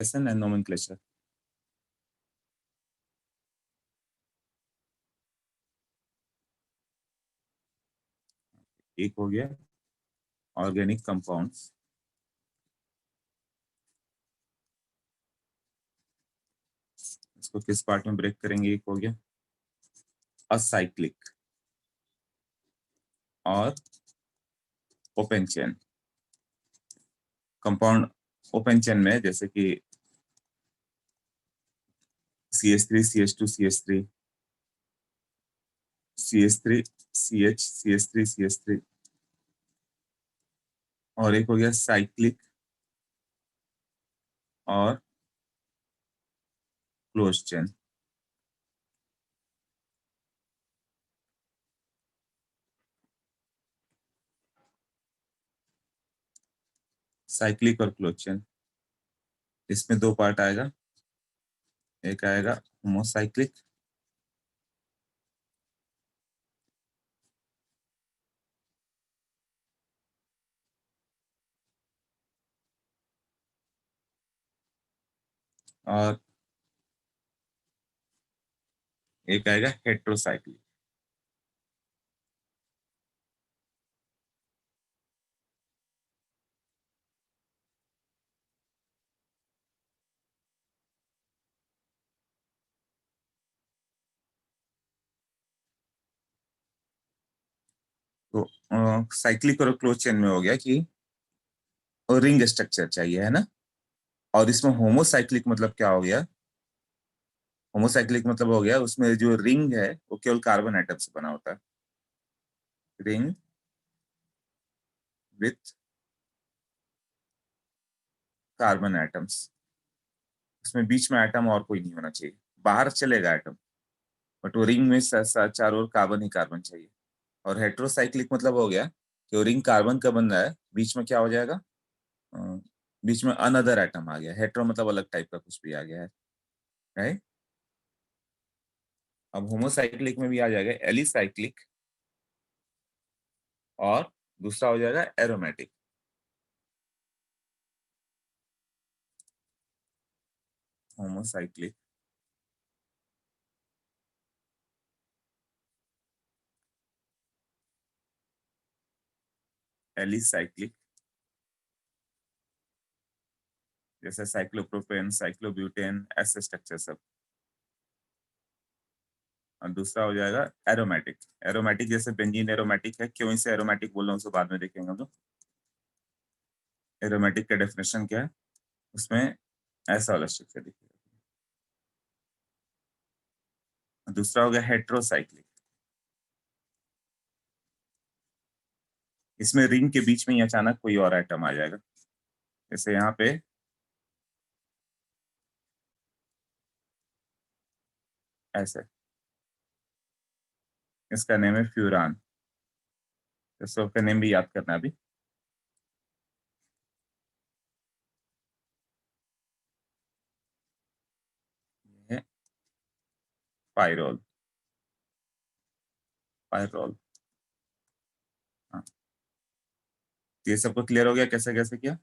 And nomenclature. एक हो गया ऑर्गेनिक कंपाउंड्स, इसको किस पार्ट में ब्रेक करेंगे? एक हो गया असाइक्लिक और open chain compound. Open chain में जैसे कि CH3 CH2 CH3 CH3 CH CH3 CH3, और एक हो गया साइक्लिक और क्लोज चेन। साइक्लिक और क्लोज चेन, इसमें दो पार्ट आएगा, एक आएगा होमोसाइक्लिक और एक आएगा हेट्रोसाइक्लिक। तो साइक्लिक और क्लोज चेन में हो गया कि रिंग स्ट्रक्चर चाहिए, है ना। और इसमें होमोसाइक्लिक मतलब क्या हो गया? होमोसाइक्लिक मतलब हो गया उसमें जो रिंग है वो केवल कार्बन एटम से बना होता है। रिंग विथ कार्बन एटम्स, उसमें बीच में एटम और कोई नहीं होना चाहिए, बाहर चलेगा एटम, बट वो रिंग में चारों ओर कार्बन ही कार्बन चाहिए। और हेट्रोसाइक्लिक मतलब हो गया कि वो रिंग कार्बन का बन रहा है, बीच में क्या हो जाएगा? अ, बीच में अनदर एटम आ गया। हेट्रो मतलब अलग टाइप का कुछ भी आ गया है, राइट। अब होमोसाइक्लिक में भी आ जाएगा एलिसाइक्लिक और दूसरा हो जाएगा एरोमेटिक। होमोसाइक्लिक, एलिसाइक्लिक, जैसे साइक्लोप्रोपेन साइक्लोब्यूटेन ऐसे स्ट्रक्चर सब। और दूसरा हो जाएगा एरोमेटिक। एरोमेटिक जैसे बेंजीन एरोमेटिक है, क्यों इसे एरोमेटिक बोल रहा हूँ उसे बाद में देखेंगे हम लोग। एरोमेटिक का डेफिनेशन क्या है, उसमें ऐसा वाला स्ट्रक्चर दिखेगा। दूसरा हो गया हेट्रोसाइक्लिक, इसमें रिंग के बीच में ही अचानक कोई और आइटम आ जाएगा, जैसे यहाँ पे ऐसे, इसका नेम है फ्यूरान। तो सबका नेम भी याद करना अभी। ये है पायरोल, पायरोल। हाँ, तो ये सबको क्लियर हो गया कैसे कैसे किया?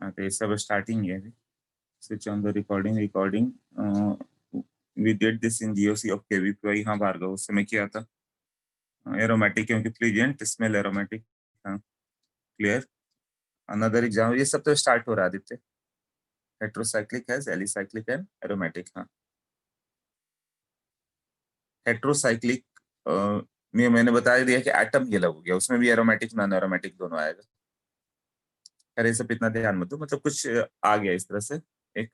हाँ, तो ये सब स्टार्टिंग है। Switch on the recording, recording we did this in GOC of KVPI. हाँ भार्गव, उस समय किया था। एरोमेटिक क्योंकि प्लीजेंट स्मेल एरोमेटिक। हाँ, क्लियर। अनदर एग्जाम, ये सब तो स्टार्ट हो रहा है आदित्य। हेट्रोसाइक्लिक है, एलिसाइक्लिक है, एरोमेटिक। हाँ, हेट्रोसाइक्लिक में मैंने बता दिया कि एटम ये अलग हो गया, उसमें भी एरोमेटिक नॉन एरोमेटिक दोनों आएगा। अरे सब इतना ध्यान मत दो, मतलब कुछ आ गया इस तरह से एक।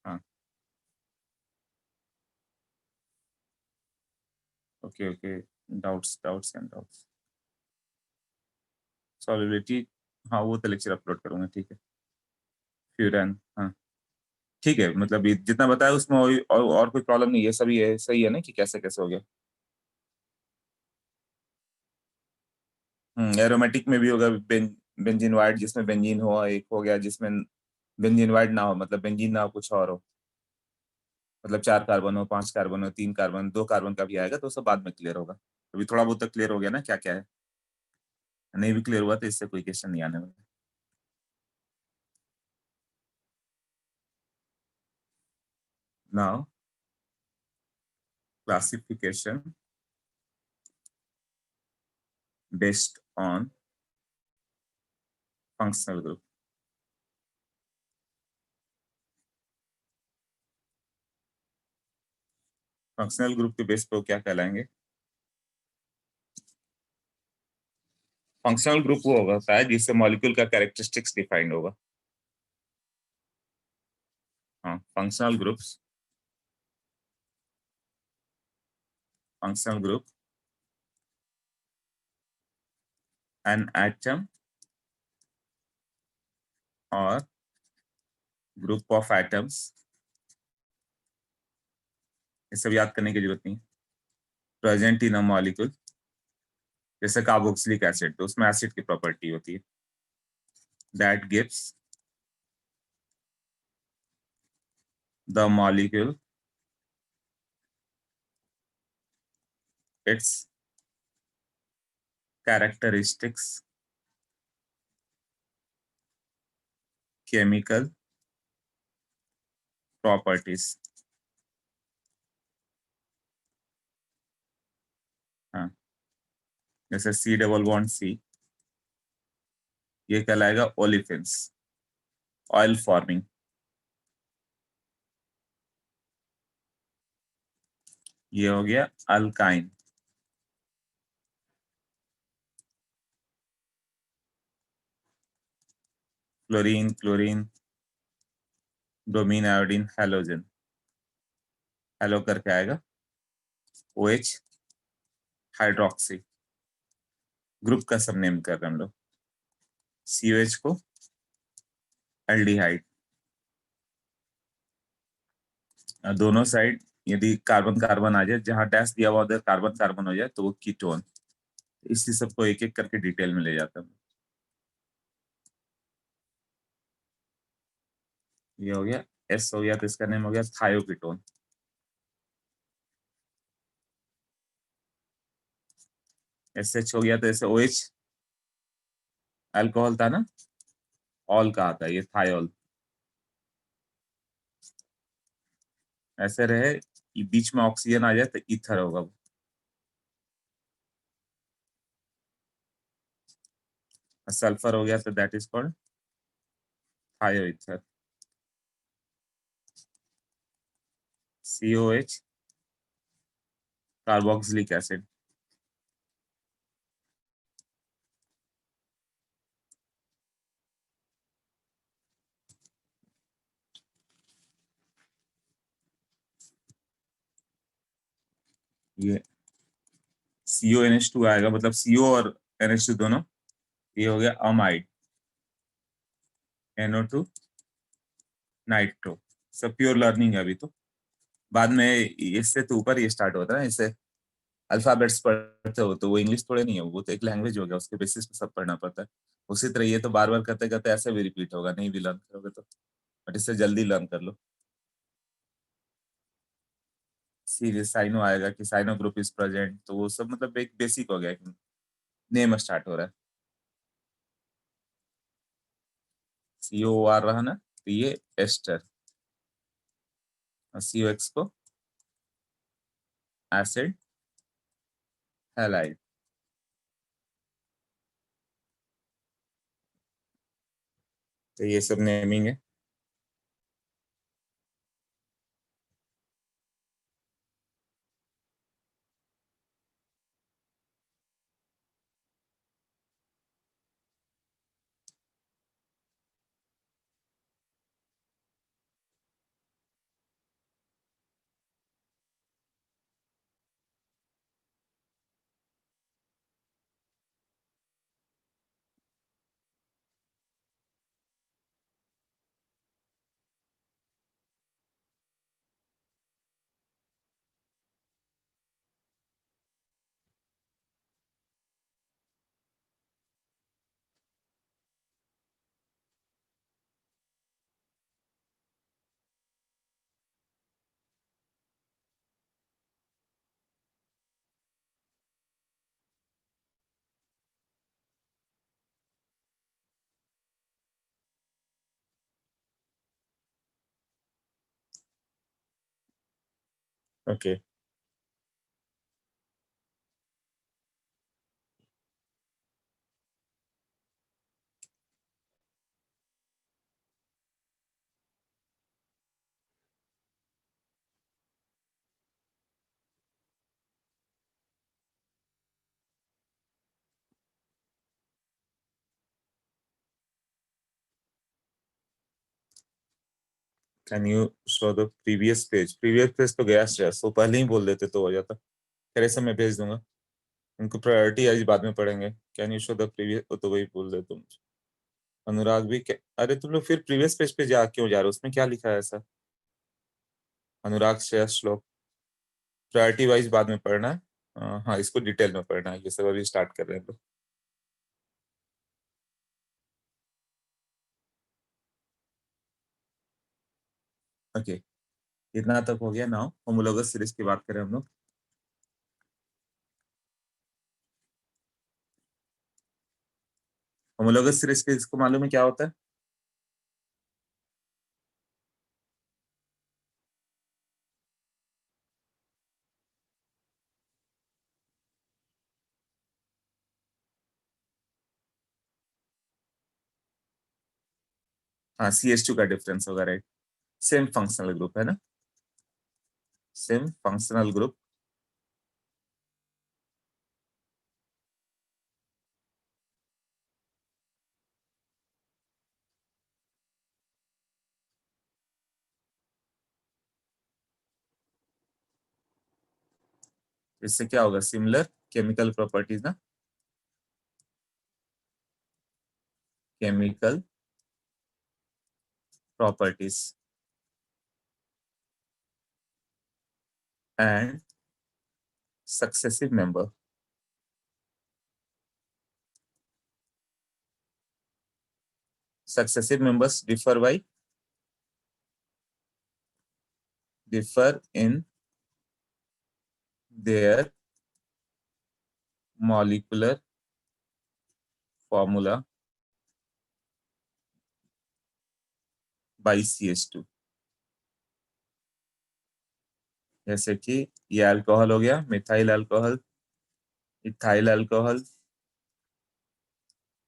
हाँ, okay okay. Doubts doubts and doubts, solubility. हाँ, वो तो लेक्चर अपलोड करूंगा, ठीक है। फ्यूरन, हाँ। ठीक है, मतलब ये जितना बताया उसमें और कोई प्रॉब्लम नहीं है, सभी है, सही है ना कि कैसे कैसे हो गया। एरोमेटिक में भी होगा बेंजीन वाइड, जिसमें बेंजीन हो, एक हो गया जिसमें बेंजीन वाइड ना हो, मतलब बेंजीन ना हो कुछ और हो, मतलब 4 कार्बन हो, 5 कार्बन हो, 3 कार्बन, 2 कार्बन का भी आएगा, तो सब बाद में क्लियर होगा। अभी थोड़ा बहुत तो क्लियर हो गया ना क्या क्या है। नहीं भी क्लियर हुआ तो इससे कोई क्वेश्चन नहीं आने वाला। Now classification based on functional group. Functional group के बेस पर वो क्या कहलाएंगे? फंक्शनल ग्रुप वो होता है जिससे मॉलिक्यूल का कैरेक्टरिस्टिक्स डिफाइंड होगा। हाँ, functional groups, functional group an atom और ग्रुप ऑफ एटम्स, ये सब याद करने की जरूरत नहीं, प्रेजेंट इन अ मॉलिक्यूल। जैसे कार्बोक्सिलिक एसिड, तो उसमें एसिड की प्रॉपर्टी होती है, that gives the molecule it's characteristics, chemical properties. हाँ, जैसे सी डबल बॉन्ड सी, ये कहलाएगा ओलिफिन्स, ऑयल फॉर्मिंग। ये हो गया alkyne, fluorine, chlorine, bromine, iodine, halogen, hello करके आएगा, OH, हाइड्रोक्सी। ग्रुप का सब नेम कर रहे हैं हम लोग। COH को एल्डिहाइड, दोनों साइड यदि कार्बन कार्बन आ जाए, जहां डैश दिया हुआ उधर कार्बन कार्बन हो जाए तो वो कीटोन। इसी सबको एक एक करके डिटेल में ले जाता हूँ। ये हो गया, S हो गया तो इसका नेम हो गया थायोकीटोन। SH हो गया तो ऐसे OH, अल्कोहल था ना, ऑल का आता है ये थायोल। ऐसे रहे कि बीच में ऑक्सीजन आ जाए तो ईथर होगा। सल्फर हो गया तो दैट इज कॉल्ड थायो ईथर। COH, carboxylic acid. ये CONH2 आएगा, मतलब CO और NH2 दोनों। ये हो गया अमाइड, NO2, नाइट्रो। सब प्योर लर्निंग है अभी तो, बाद में इससे तो ऊपर ही स्टार्ट होता है। इससे अल्फाबेट्स पढ़ते हो तो वो इंग्लिश थोड़े नहीं है, वो तो एक लैंग्वेज हो गया, उसके बेसिस पे सब पढ़ना पड़ता है। उसी तरह ये तो बार बार करते करते ऐसे भी रिपीट होगा, नहीं भी लर्न करोगे तो, बट इससे जल्दी लर्न कर लो। सीधे साइनो आएगा कि साइनो ग्रुप इज प्रेजेंट, तो वो सब मतलब एक बेसिक हो गया, नेम स्टार्ट हो रहा है। COR रहा ना, तो ये एस्टर, और COX को एसिड हैलाइड। तो ये सब नेमिंग है। Okay, can you show the previous page तो गया स्ट्रेस, वो पहले ही बोल देते तो हो जाता। फिर ऐसे मैं भेज दूंगा, उनको प्रायोरिटी आज बाद में पढ़ेंगे। Can you show the previous, तो वही बोल दे तुम। अनुराग भी अरे तुम लोग फिर प्रीवियस पेज पे जा क्यों जा रहे हो, उसमें क्या लिखा है ऐसा? अनुराग श्रेयस श्लोक प्रायोरिटी वाइज बाद में पढ़ना है। हाँ, इसको डिटेल में पढ़ना है, ये सब अभी स्टार्ट कर रहे हैं लोग। ओके, इतना तक हो गया। नाउ होमोलोगस सीरीज की बात करें हम लोग। होमोलोगस सीरीज के इसको मालूम है क्या होता है? हाँ, CH2 का डिफरेंस होगा, राइट। सेम फंक्शनल ग्रुप है ना, सेम फंक्शनल ग्रुप। इससे क्या होगा, सिमिलर केमिकल प्रॉपर्टीज ना, chemical properties and successive member. Successive members differ in their molecular formula by CH2। जैसे कि ये अल्कोहल हो गया, methyl alcohol, ethyl alcohol,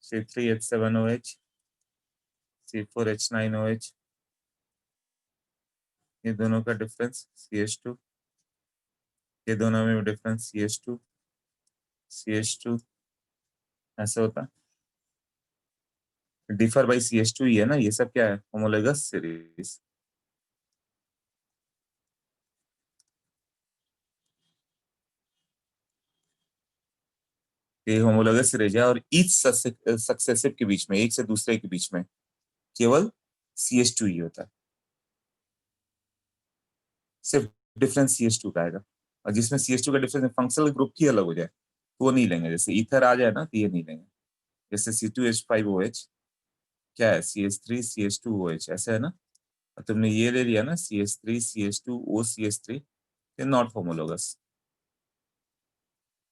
C3H7OH, C4H9OH, ये दोनों का डिफरेंस CH2, ये दोनों में डिफरेंस CH2, CH2, ऐसे होता है। डिफर बाई CH2 ही है ना, ये सब क्या है, होमोलोगस सीरीज। ये होमोलोगस सीरीज है, और ईच सक्सेसिव के बीच में, एक से दूसरे के बीच में केवल CH2 ही होता है। सिर्फ डिफरेंस CH2 का आएगा, और जिसमें CH2 का डिफरेंस फंक्शनल ग्रुप ही अलग हो जाए तो वो नहीं लेंगे। जैसे ईथर आ जाए ना तो ये नहीं लेंगे। जैसे C2H5OH क्या है, CH3CH2OH ऐसे है ना। और तुमने ये ले लिया ना, CH3CH2OCH3, ये नॉट होमोलोगस।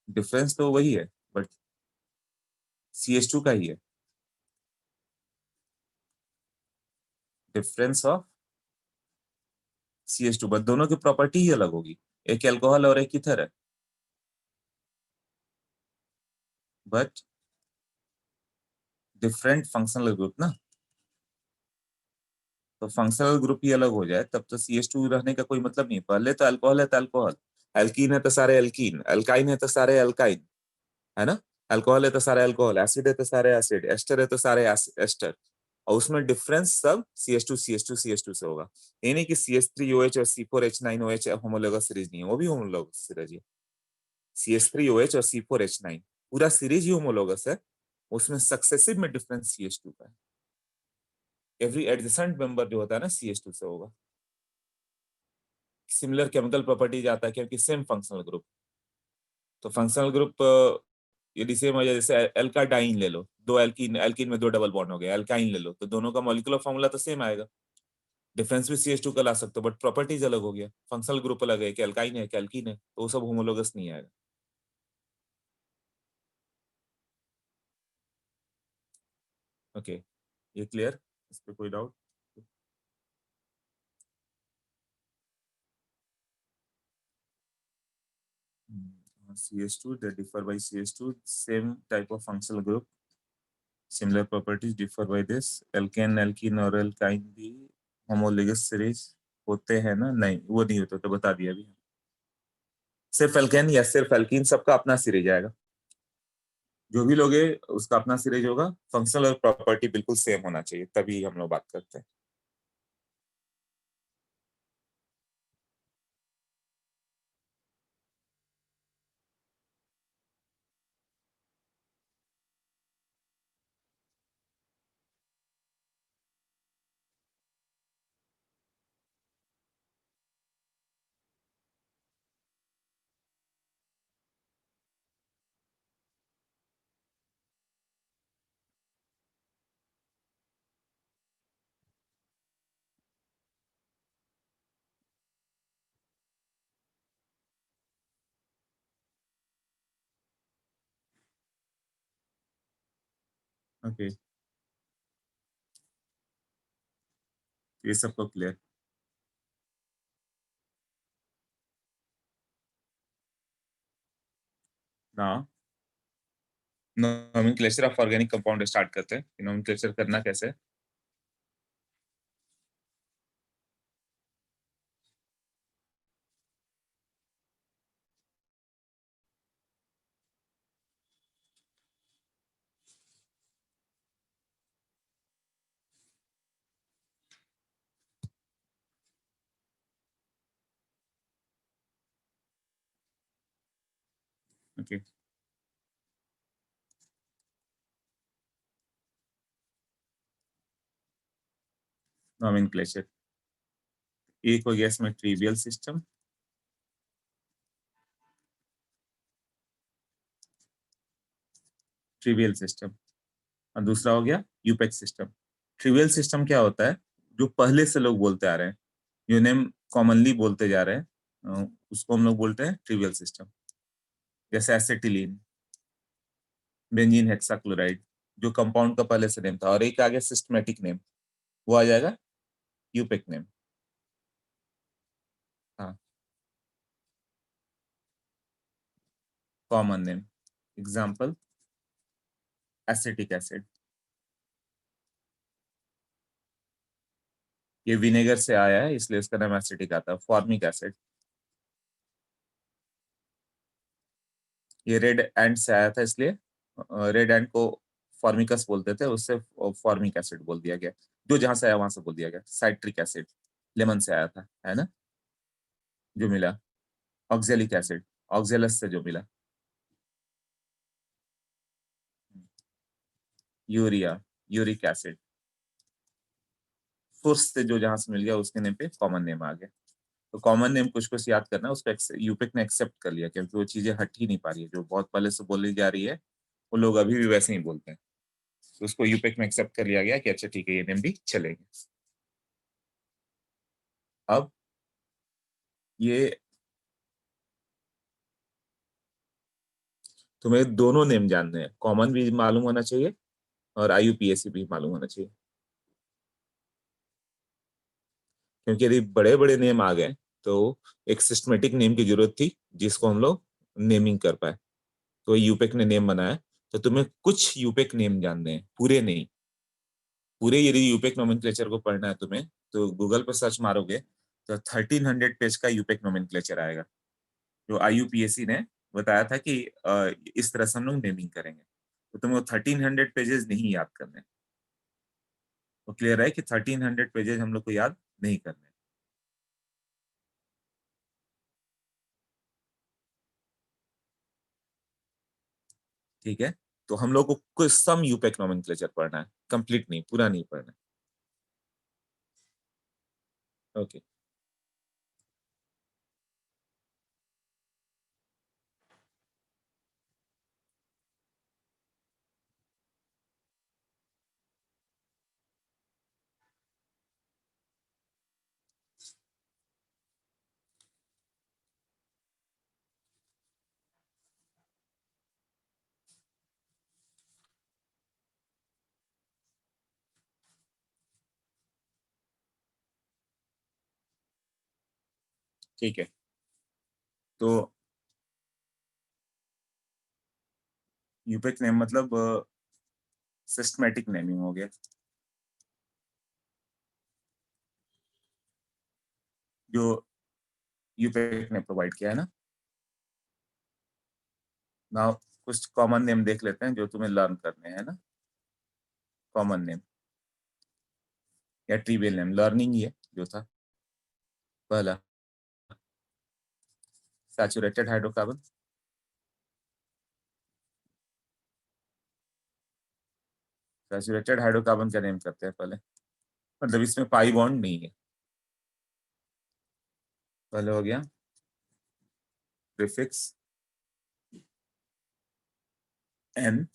डिफरेंस तो वही है, बट CH2 का ही है डिफरेंस ऑफ CH2, बट दोनों की प्रॉपर्टी ही अलग होगी। एक एल्कोहल और एक ईथर है, बट डिफरेंट फंक्शनल ग्रुप ना। तो फंक्शनल ग्रुप ही अलग हो जाए तब तो CH2 रहने का कोई मतलब नहीं। पहले तो अल्कोहल है तो अल्कोहल, एल्कीन है तो सारे एल्कीन, अल्काइन है तो सारे अल्काइन, है ना। अल्कोहल है तो सारे अल्कोहल, एसिड है तो सारे एसिड, एस्टर है तो सारे एस्टर। और उसमें डिफरेंस सब CH2 से होगा। ये नहीं कि CH3OH और C4H9OH होमोलोगस सीरीज नहीं है, वो भी होमोलोगस सीरीज है। CH3OH और C4H9 पूरा सीरीज ही होमोलोगस है। उसमें सक्सेसिव में डिफरेंस CH2 का है। एवरी एडजेसेंट मेंबर जो होता है ना CH2 से होगा। सिमिलर केमिकल प्रॉपर्टीज आता है क्योंकि सेम फंक्शनल ग्रुप। तो फंक्शनल ग्रुप यदि सेम हो जाए, जैसे एल्काडाइन ले लो, दो एल्कीन, एल्कीन में दो डबल बॉन्ड हो गया, एल्काइन ले लो, तो दोनों का मॉलिक्यूलर फॉर्मूला तो सेम आएगा। डिफरेंस भी CH2 का ला सकते हो, बट प्रॉपर्टीज अलग हो गया। फंक्शनल ग्रुप अलग है कि एल्काइन है कि एल्कीन है, तो वो सब होमोलोगस नहीं आएगा। ओके, ये क्लियर, इस पे कोई doubt? CH2 they differ by CH2, same type of functional group, similar properties differ by this. Alkane alkene और एल्काइन भी होमोलोगस सीरीज होते हैं ना? नहीं, वो नहीं होता, तो बता दिया अभी। सिर्फ एल्केन या सिर्फ एल्कीन, सबका अपना सीरीज आएगा। जो भी लोगे उसका अपना सीरीज होगा। फंक्शनल और प्रॉपर्टी बिल्कुल सेम होना चाहिए, तभी हम लोग बात करते हैं। ओके, ये सबको क्लियर ना? Nomenclature of organic compound start करते हैं। नोमेनक्लेचर करना कैसे है? Okay, nomenclature. एक हो गया इसमें ट्रिवियल सिस्टम, ट्रिवियल सिस्टम, और दूसरा हो गया यूपेक सिस्टम। ट्रिवियल सिस्टम क्या होता है? जो पहले से लोग बोलते आ रहे हैं, जो नेम कॉमनली बोलते जा रहे हैं, उसको हम लोग बोलते हैं ट्रिवियल सिस्टम। जैसे एसिटिलीन, बेंजीन हेक्साक्लोराइड, जो कंपाउंड का पहले से नेम था, और एक आ गया सिस्टमेटिक नेम, वो आ जाएगा यूपेक नेम। हाँ, common name. Example, acetic acid, ये विनेगर से आया है इसलिए इसका नाम एसिटिक आता है। फॉर्मिक एसिड, ये रेड एंड से आया था इसलिए रेड एंड को फॉर्मिकस बोलते थे, उससे फॉर्मिक एसिड बोल दिया गया। जो जहां से आया वहां से बोल दिया गया। साइट्रिक एसिड, लेमन से आया था, है ना? जो मिला। ऑक्जेलिक एसिड, ऑक्जेलस से जो मिला। यूरिया, यूरिक एसिड, सोर्स से जो जहां से मिल गया उसके नेम पे कॉमन नेम आ गया। तो कॉमन नेम कुछ कुछ याद करना है, उसको यूपिक ने एक्सेप्ट कर लिया, क्योंकि वो चीजें हट ही नहीं पा रही है। जो बहुत पहले से बोली जा रही है वो लोग अभी भी वैसे ही बोलते हैं। तो उसको यूपिक में एक्सेप्ट कर लिया गया कि अच्छा ठीक है, ये नेम भी चलेंगे। अब ये तुम्हें दोनों नेम जानने हैं, कॉमन भी मालूम होना चाहिए और आईयूपीएसी भी मालूम होना चाहिए। क्योंकि यदि बड़े बड़े नेम आ गए तो एक सिस्टमेटिक नेम की जरूरत थी जिसको हम लोग नेमिंग कर पाए। तो यूपेक ने नेम बनाया। तो तुम्हें कुछ यूपेक नेम जानने हैं, पूरे नहीं। पूरे यदि यूपेक नोमेनक्लेचर को पढ़ना है तुम्हें, तो गूगल पर सर्च मारोगे तो 1300 पेज का यूपेक नोमेनक्लेचर आएगा, जो आईयूपीएसी ने बताया था कि इस तरह से हम लोग नेमिंग करेंगे। तो तुम्हें वो 1300 पेजेस नहीं याद करने। वो क्लियर है कि 1300 पेजेस हम लोग को याद नहीं करने। ठीक है? तो हम लोग को कुछ सम यूपेक नोमेनक्लेचर पढ़ना है, कंप्लीट नहीं, पूरा नहीं पढ़ना। ओके, ठीक है। तो यूपेक नेम मतलब सिस्टमैटिक नेमिंग हो गया, जो यूपेक ने प्रोवाइड किया है ना। नाउ कुछ कॉमन नेम देख लेते हैं जो तुम्हें लर्न करने हैं ना। कॉमन नेम या ट्रिवियल नेम, लर्निंग ही है जो था। पहला सैचुरेटेड हाइड्रोकार्बन, सैचुरेटेड हाइड्रोकार्बन का नेम करते हैं पहले, मतलब इसमें पाई बॉन्ड नहीं है। पहले हो गया प्रीफिक्स एन,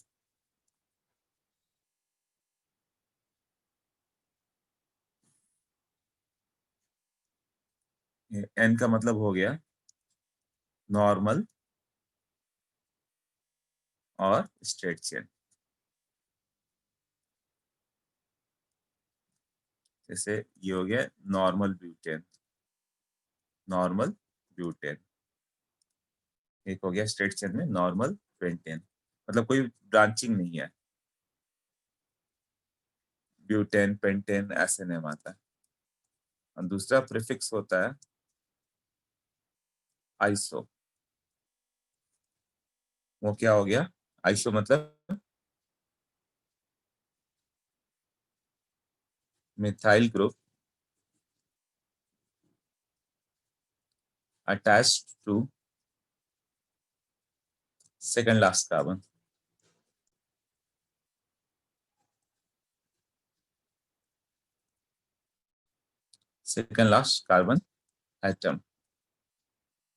एन का मतलब हो गया नॉर्मल और स्ट्रेट चेन। जैसे ये हो गया नॉर्मल ब्यूटेन, नॉर्मल ब्यूटेन। एक हो गया स्ट्रेट चेन में नॉर्मल पेंटेन, मतलब कोई ब्रांचिंग नहीं है। ब्यूटेन पेंटेन ऐसे नेम आता है। और दूसरा प्रीफिक्स होता है आइसो। वो क्या हो गया, आइसो मतलब methyl group attached to second last carbon. Second last carbon atom.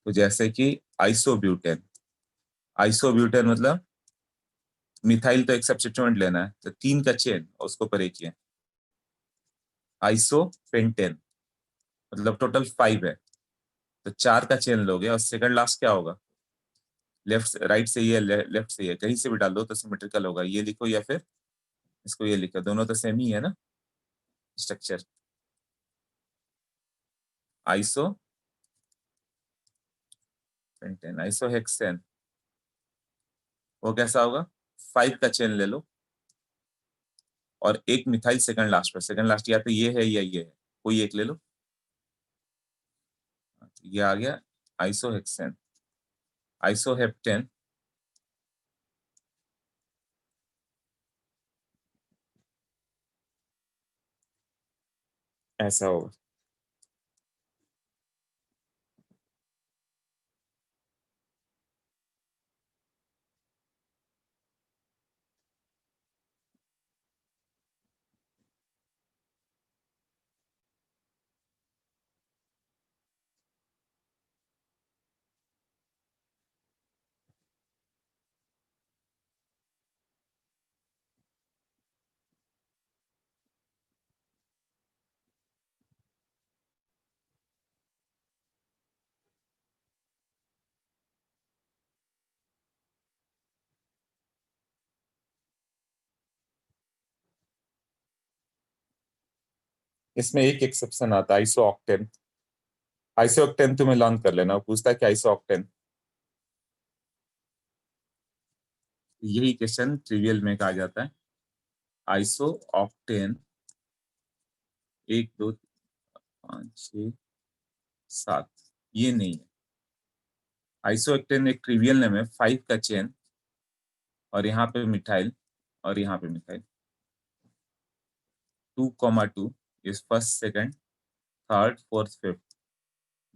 तो जैसे कि आइसोब्यूटेन, आइसोब्यूटेन मतलब मिथाइल तो एक सब्स्टिट्यूएंट लेना है, तो 3 का चेन उसको परे किए। आइसो पेंटेन मतलब टोटल 5 है, तो 4 का चेन लोगे और सेकंड लास्ट क्या होगा, लेफ्ट राइट से ही है लेफ्ट से ही है, कहीं से भी डाल दो तो सिमेट्रिकल होगा। ये लिखो या फिर इसको ये लिखो, दोनों तो सेम ही है ना structure. Iso pentane, iso hexane, वो कैसा होगा, 5 का चेन ले लो और एक मिथाइल सेकंड लास्ट पर, सेकंड लास्ट या तो ये है या ये है, कोई एक ले लो। ये आ गया आइसोहेक्सेन। आइसोहेप्टेन ऐसा होगा। इसमें एक एक्सेप्शन आता है आइसो ऑक्टेन। आइसो ऑक्टेन तुम्हें लर्न कर लेना, वो पूछता है कि आइसो ऑक्टेन, यही क्वेश्चन ट्रिवियल में कहा जाता है। आइसो ऑक्टेन 1 2 5 6 7, ये नहीं है। आइसो ऑक्टेन एक ट्रिवियल नेम है, 5 का चेन और यहाँ पे मिथाइल और यहाँ पे मिथाइल। 2,2 इस first second third fourth fifth,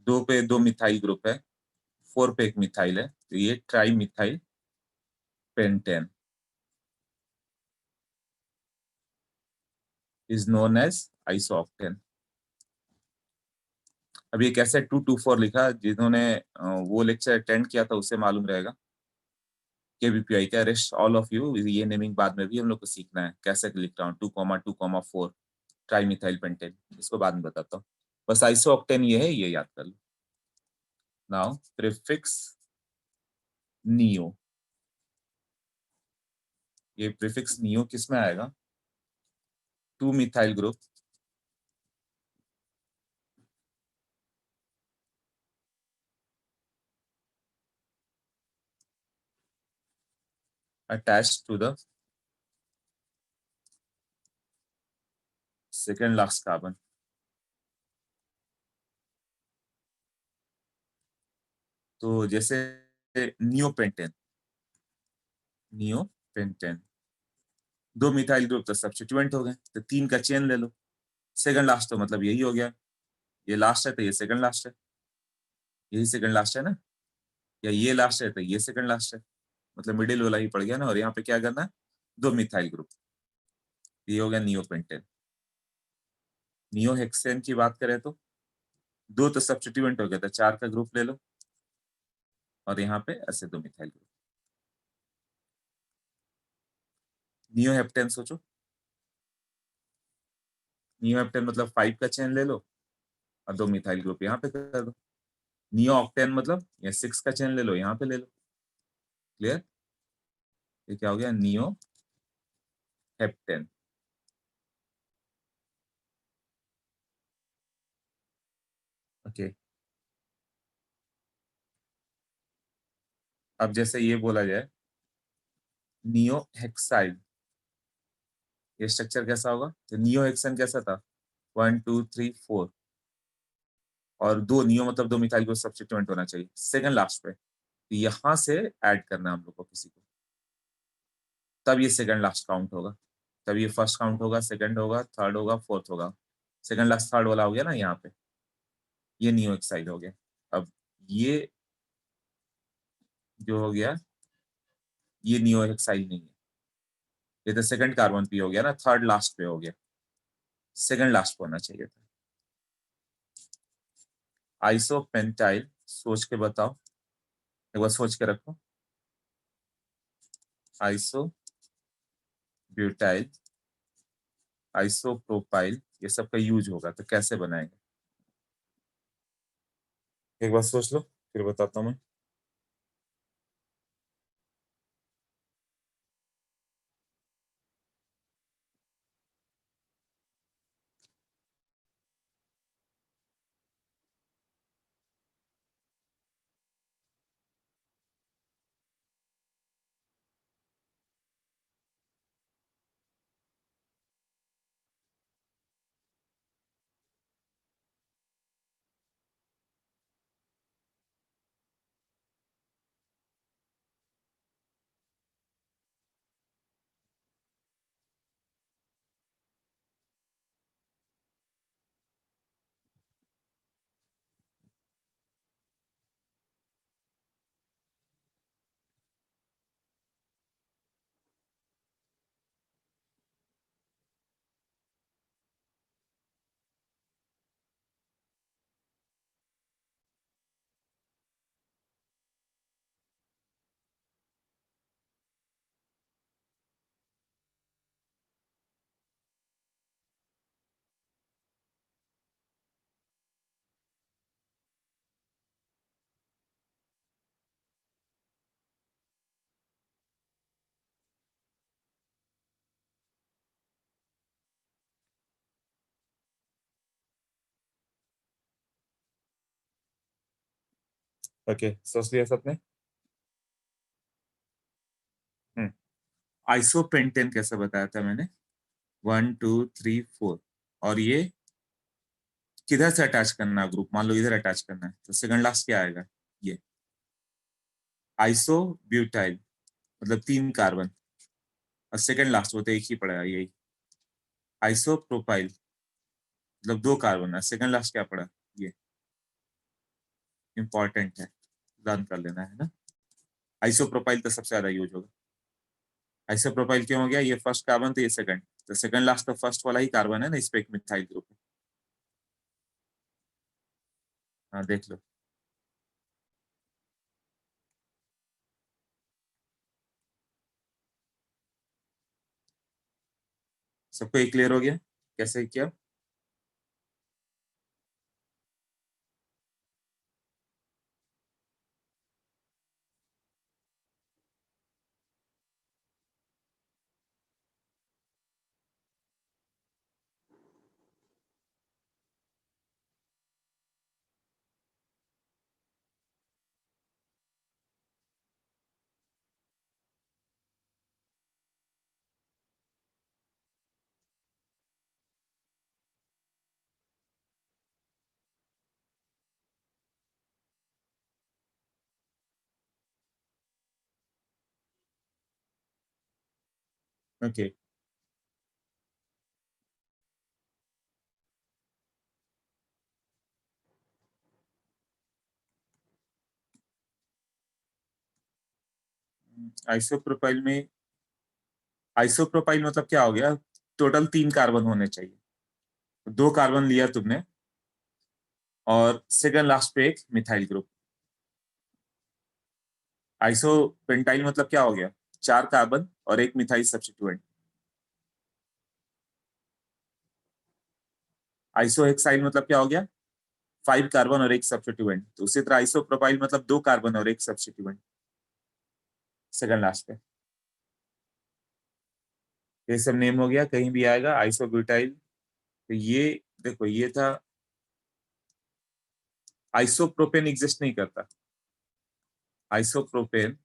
2 पे 2 मिथाइल ग्रुप है, 4 पे एक मिथाइल है, तो ये trimethyl pentane is known as isooctane. अब ये कैसे 224 लिखा, जिन्होंने वो लेक्चर अटेंड किया था उसे मालूम रहेगा केबीपीआई का। रेस्ट ऑल ऑफ यू ये नेमिंग बाद में भी हम लोग को सीखना है कैसे लिख रहा हूँ, 2,2,4 ट्राई मिथाइल पेंटेन, इसको बाद में बताता हूँ। बस आइसोऑक्टेन ये है, ये याद कर लो। नाउ प्रीफिक्स नियो, ये प्रीफिक्स नियो किस में आएगा, 2 methyl group attached to the second last carbon. तो जैसे नियोपेंटेन, नियोपेंटेन दो मिथाइल ग्रुप तो सब्स्टिट्यूएंट हो गए, तो 3 का चेन ले लो। सेकंड लास्ट तो मतलब यही हो गया, ये लास्ट है तो ये सेकंड लास्ट है, यही सेकंड लास्ट है ना, या ये लास्ट है तो ये सेकंड लास्ट है, मतलब मिडिल वाला ही पड़ गया ना। और यहाँ पे क्या करना है, 2 मिथाइल ग्रुप, ये हो गया नियोपेंटेन। नियोहेक्सेन की बात करें तो 2 तो सब्स्टिट्यूएंट हो गया, तो 4 का ग्रुप ले लो, और यहाँ पे ऐसे 2 मिथाइल ग्रुप। नियोहेप्टेन सोचो, नियोहेप्टेन मतलब 5 का चेन ले लो और 2 मिथाइल ग्रुप यहाँ पे कर दो। नियो ऑक्टेन मतलब ये 6 का चेन ले लो, यहाँ पे ले लो। क्लियर? ये क्या हो गया, नियो हेप्टेन। ओके, अब जैसे ये बोला जाए नियो हेक्साइड, ये स्ट्रक्चर कैसा होगा, तो नियो हेक्सन कैसा था, 1 2 3 4, और 2 नियो मतलब 2 मिथाइल को सब्स्टिट्यूएंट होना चाहिए सेकंड लास्ट पे, तो यहां से ऐड करना है हम लोग को किसी को, तब ये सेकंड लास्ट काउंट होगा। तब ये फर्स्ट काउंट होगा, सेकंड होगा, थर्ड होगा, फोर्थ होगा। सेकंड लास्ट थर्ड वाला हो गया ना यहाँ पे, ये नियो एक्साइड हो गया। अब ये जो हो गया, ये नियो एक्साइड नहीं है, ये तो सेकंड कार्बन पे हो गया ना, थर्ड लास्ट पे हो गया, सेकंड लास्ट पे होना चाहिए था। आइसोपेंटाइल, सोच के बताओ, एक बार सोच के रखो। आइसो ब्यूटाइल, आइसोप्रोपाइल, ये सब का यूज होगा, तो कैसे बनाएंगे, एक बार सोच लो, फिर बताता हूँ मैं। ओके, सोच लिया सबने। आइसोपेंटेन कैसे बताया था मैंने, 1 2 3 4, और ये किधर से अटैच करना है ग्रुप, मान लो इधर अटैच करना है, तो सेकंड लास्ट क्या आएगा, ये आइसो ब्यूटाइल मतलब 3 कार्बन, और सेकंड लास्ट वो तो एक ही पड़ेगा, यही आइसो प्रोपाइल मतलब 2 कार्बन है, सेकंड लास्ट क्या पड़ा, ये इंपॉर्टेंट है, लर्न कर लेना है ना। आइसो प्रोपाइल तो सबसे ज्यादा यूज होगा। आइसो प्रोपाइल क्यों हो गया, ये फर्स्ट कार्बन तो ये सेकंड, तो सेकंड लास्ट तो फर्स्ट वाला ही कार्बन है ना, इस पे एक मिथाइल ग्रुप है। हाँ देख लो। सबको ये क्लियर हो गया कैसे किया। ओके। आइसोप्रोपाइल में, आइसोप्रोपाइल मतलब क्या हो गया? टोटल 3 कार्बन होने चाहिए, 2 कार्बन लिया तुमने और सेकंड लास्ट पे एक मिथाइल ग्रुप। आइसोपेंटाइल मतलब क्या हो गया? 4 कार्बन और एक मिथाइल सब्स्टिट्यूएंट। आइसोहेक्साइल मतलब क्या हो गया? 5 कार्बन और एक सब्स्टिट्यूएंट। तो उसी तरह आइसोप्रोपाइल मतलब 2 कार्बन और एक सब्स्टिट्यूएंट सेकंड लास्ट पे। ये सब नेम हो गया, कहीं भी आएगा आइसोब्यूटाइल। तो ये देखो, ये था आइसोप्रोपेन, एग्जिस्ट नहीं करता आइसोप्रोपेन,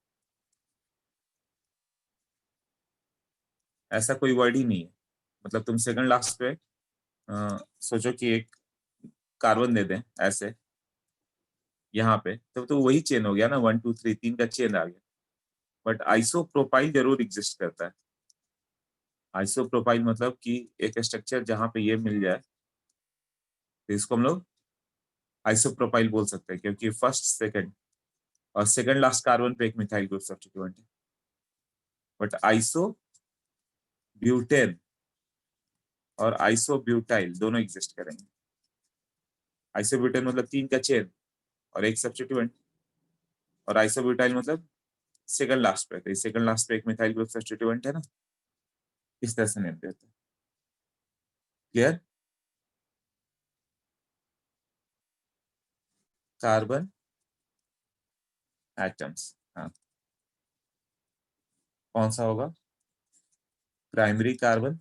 ऐसा कोई वर्ड ही नहीं है। मतलब तुम सेकंड लास्ट पे सोचो कि एक कार्बन दे दें ऐसे यहाँ पे, तो वही चेन हो गया ना, 1 2 3 का चेन आ गया। बट आइसोप्रोपाइल जरूर एग्जिस्ट करता है। आइसोप्रोपाइल मतलब कि एक स्ट्रक्चर जहां पे ये मिल जाए, तो इसको हम लोग आइसोप्रोपाइल बोल सकते हैं, क्योंकि फर्स्ट सेकंड और सेकंड लास्ट कार्बन पे एक मिथाइल ग्रुप सब्स्टिट्यूएंट है। बट आइसो ब्यूटेन और आइसोब्यूटाइल दोनों एग्जिस्ट करेंगे। आइसोब्यूटेन मतलब 3 का चेन और एक सब्स्टिट्यूएंट, और आइसोब्यूटाइल मतलब सेकंड लास्ट पे, तो सेकंड लास्ट पे एक मिथाइल ग्रुप सब्स्टिट्यूएंट है ना, इस तरह से नेम देते हैं। क्लियर? कार्बन एटम्स, हाँ, कौन सा होगा? प्राइमरी कार्बन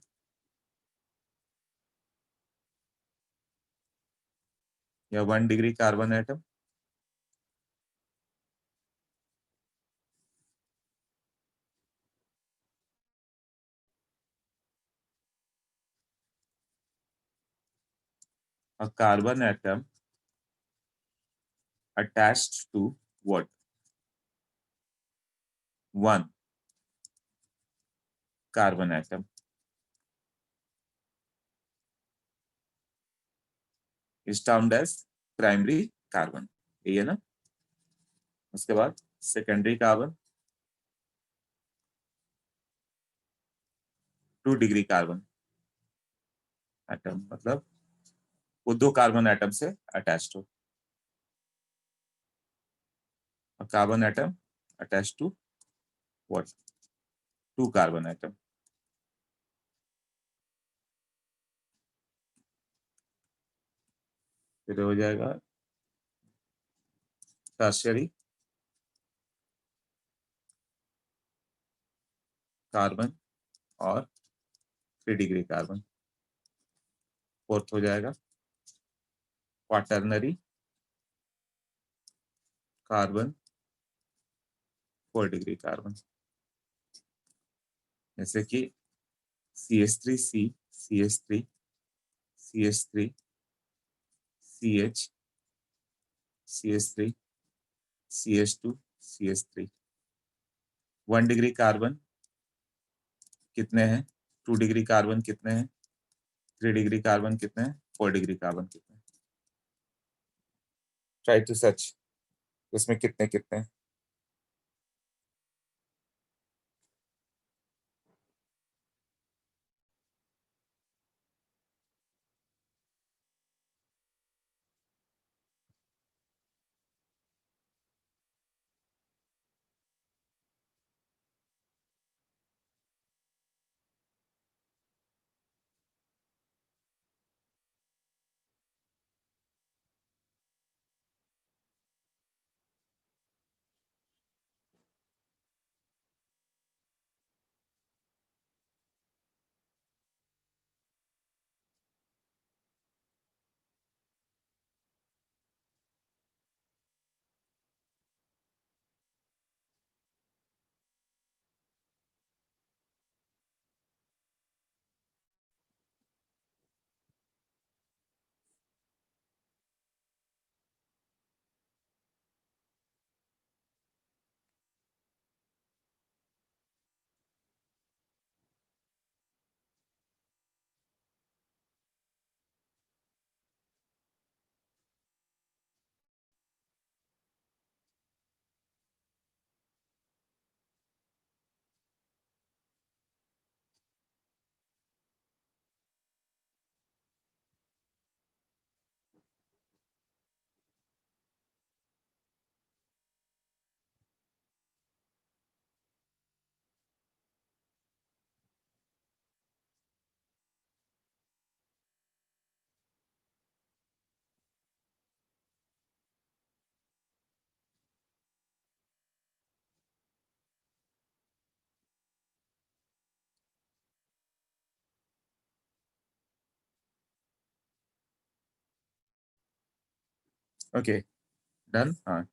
या 1 degree carbon atom? A carbon atom attached to what? One carbon atom is termed as primary carbon, ये है ना। उसके बाद secondary carbon, 2 degree carbon atom, मतलब वो 2 कार्बन एटम से अटैच्ड हो। Carbon atom attach to what? 2 carbon atom. फिर हो जाएगा टर्शियरी कार्बन और 3 डिग्री कार्बन। फोर्थ हो जाएगा क्वाटरनरी कार्बन, 4 डिग्री कार्बन। जैसे कि CH3C, CH3, CH3, CH, CH3, CH2, CH3। 1 degree carbon कितने हैं? 2 डिग्री कार्बन कितने हैं? 3 डिग्री कार्बन कितने हैं? 4 डिग्री कार्बन कितने हैं? ट्राई टू सर्च उसमें कितने कितने हैं। Okay done. हाँ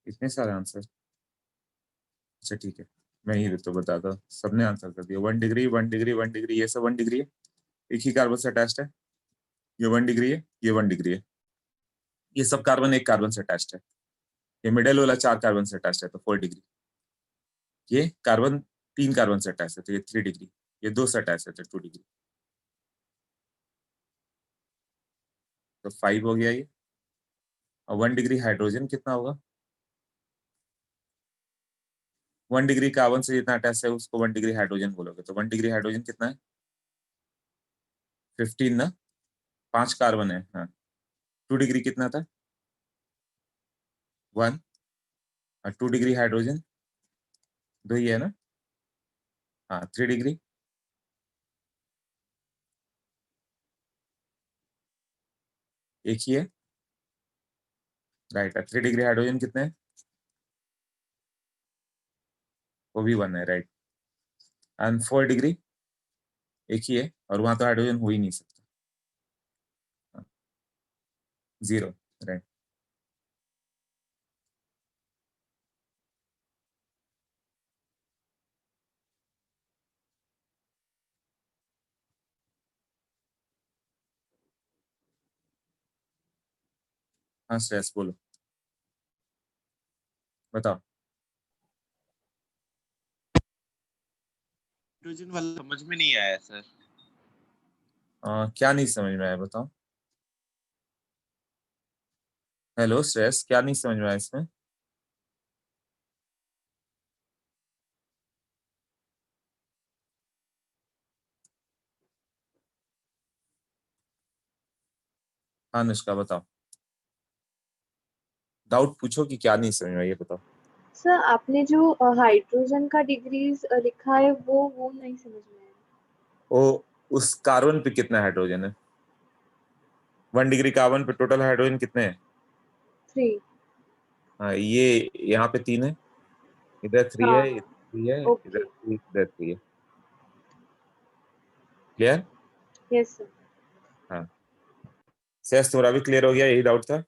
इतने सारे आंसर। अच्छा ठीक है, मैं ही तो बताता हूँ, सबने आंसर कर दिया। 1 डिग्री 1 डिग्री 1 डिग्री, ये सब 1 डिग्री है, एक ही कार्बन से अटैच्ड है। ये 1 डिग्री है, ये 1 डिग्री है। ये सब कार्बन एक कार्बन से अटैच्ड है। ये मिडिल वाला 4 कार्बन से अटैच्ड है तो 4 डिग्री। ये कार्बन 3 कार्बन से अटैच है तो ये 3 डिग्री। ये 2 से अटैच है तो 2 डिग्री। तो 5 हो गया ये। और 1 डिग्री हाइड्रोजन कितना होगा? 1 डिग्री कार्बन से जितना अटैच है उसको 1 डिग्री हाइड्रोजन बोलोगे, तो 1 डिग्री हाइड्रोजन कितना है? 15 ना। 5 कार्बन है हाँ। 2 डिग्री कितना था? 1। और 2 डिग्री हाइड्रोजन 2 ही है ना। हाँ 3 डिग्री। एक ही है। राइट है। 3 डिग्री हाइड्रोजन कितने हैं? वो भी 1 है राइट। एंड 4 डिग्री एक ही है, और वहां तो हाइड्रोजन हो ही नहीं सकता। 0 राइट। हाँ श्रेयस बोलो, बताओ। हाइड्रोजन वाला समझ में नहीं आया सर। क्या नहीं समझ में आया बताओ। हेलो श्रेयस, क्या नहीं समझ में आया इसमें? हाँ अनुष्का बताओ। डाउट पूछो कि क्या नहीं समझ में आया, ये बताओ। सर आपने जो हाइड्रोजन का डिग्रीज लिखा है वो नहीं समझ में आया। वो उस कार्बन पे कितना हाइड्रोजन है? 1 डिग्री कार्बन पे टोटल हाइड्रोजन कितने हैं? 3। हाँ ये यहाँ पे 3 है, इधर 3 है, हाँ इधर 3 है, इधर ओके 3, इधर 3 है। क्लियर? Yes sir. हाँ शेष तुम्हारा भी क्लियर हो गया, यही डाउट था।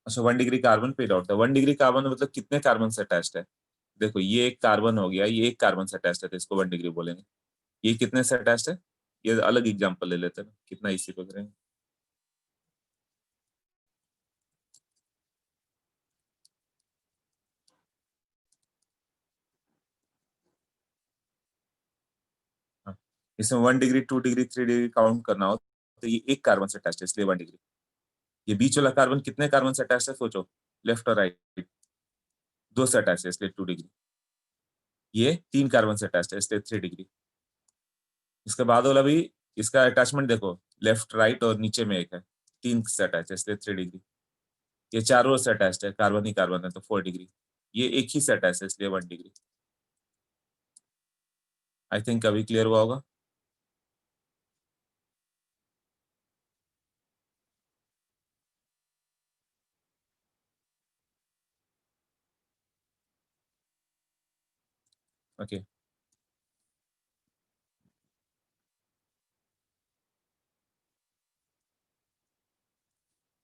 अच्छा 1 डिग्री कार्बन पे डाउट था। 1 डिग्री कार्बन मतलब कितने कार्बन से अटैच्ड है? देखो ये एक कार्बन हो गया, ये एक कार्बन से अटैच्ड है तो इसको 1 डिग्री बोलेंगे। ये कितने से अटैच्ड है? ये अलग एग्जांपल ले लेते हैं, कितना इसी पे करेंगे। हाँ इसमें 1 डिग्री 2 डिग्री 3 डिग्री काउंट करना हो तो ये एक कार्बन से अटैच्ड है इसलिए 1 डिग्री। ये बीच वाला कार्बन कितने कार्बन से अटैच है सोचो, लेफ्ट और राइट। 2 से अटैच है इसलिए 2 डिग्री। ये 3 कार्बन से अटैच है इसलिए 3 डिग्री। इसके बाद वाला भी, इसका अटैचमेंट देखो, लेफ्ट राइट और नीचे में एक है, 3 से अटैच है इसलिए 3 डिग्री। ये चारों से अटैच है, कार्बन ही कार्बन है तो 4 डिग्री। ये एक ही से अटैच है इसलिए 1 डिग्री। आई थिंक अभी क्लियर हुआ होगा। Okay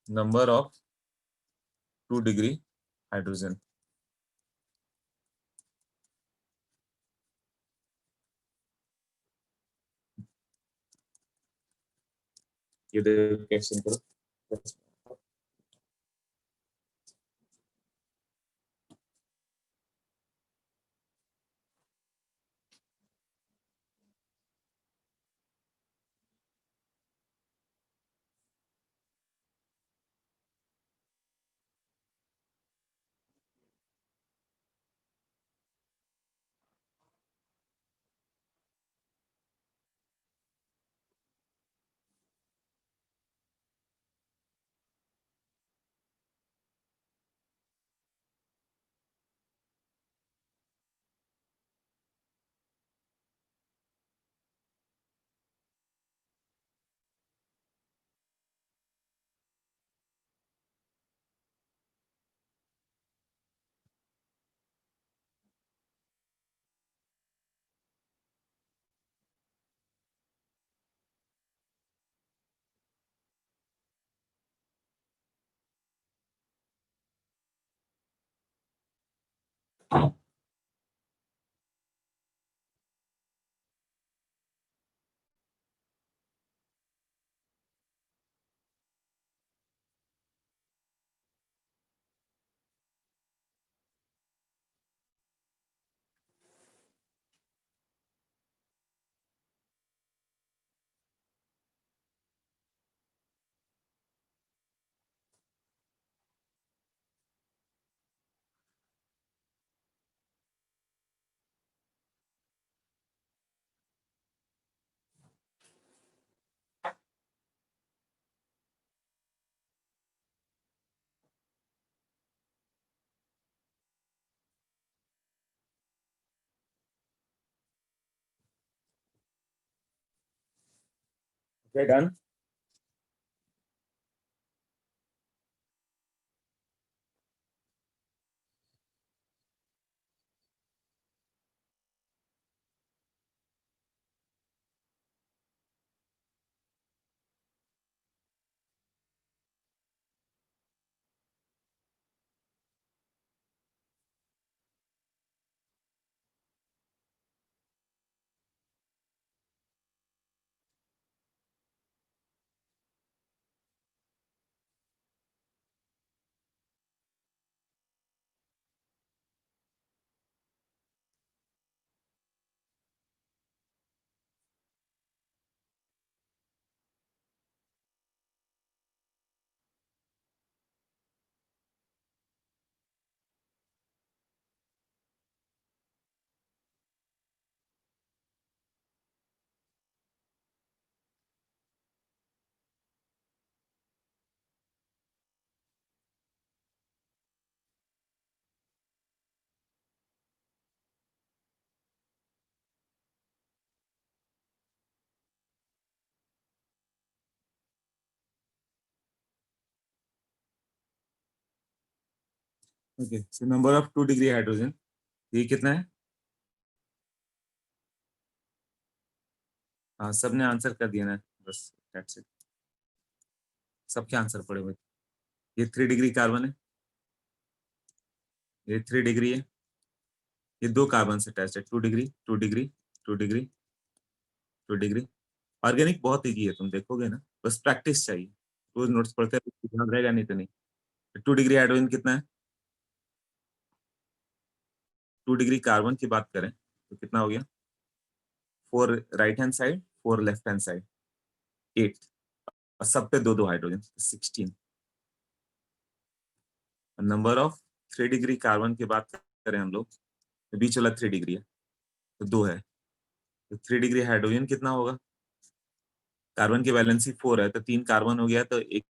number of 2 degree hydrogen. ये क्वेश्चन करो। Okay, done. Okay, so number of 2 degree hydrogen, ये कितना है? हाँ, सबने आंसर कर दिया ना, बस that's it. सबके आंसर पड़े हुए। ये 3 डिग्री कार्बन है, ये 3 डिग्री है, ये 2 कार्बन से अटैच है। 2 degree 2 degree 2 degree 2 degree. Organic बहुत इजी है, तुम देखोगे ना, बस प्रैक्टिस चाहिए। रोज नोट्स पढ़ते हैं, ध्यान रहेगा, नहीं तो नहीं। 2 डिग्री हाइड्रोजन कितना है? 2 डिग्री कार्बन की बात करें तो कितना हो गया? 4 right hand side, 4 left hand side, 8, और सब पे 2-2 hydrogen, 16। Number of 3 degree carbon की बात करें हम लोग, तो बीच वाला 3 डिग्री है तो 2 है, तो 3 डिग्री हाइड्रोजन कितना होगा? कार्बन की वैलेंसी 4 है, तो 3 कार्बन हो गया, तो एक,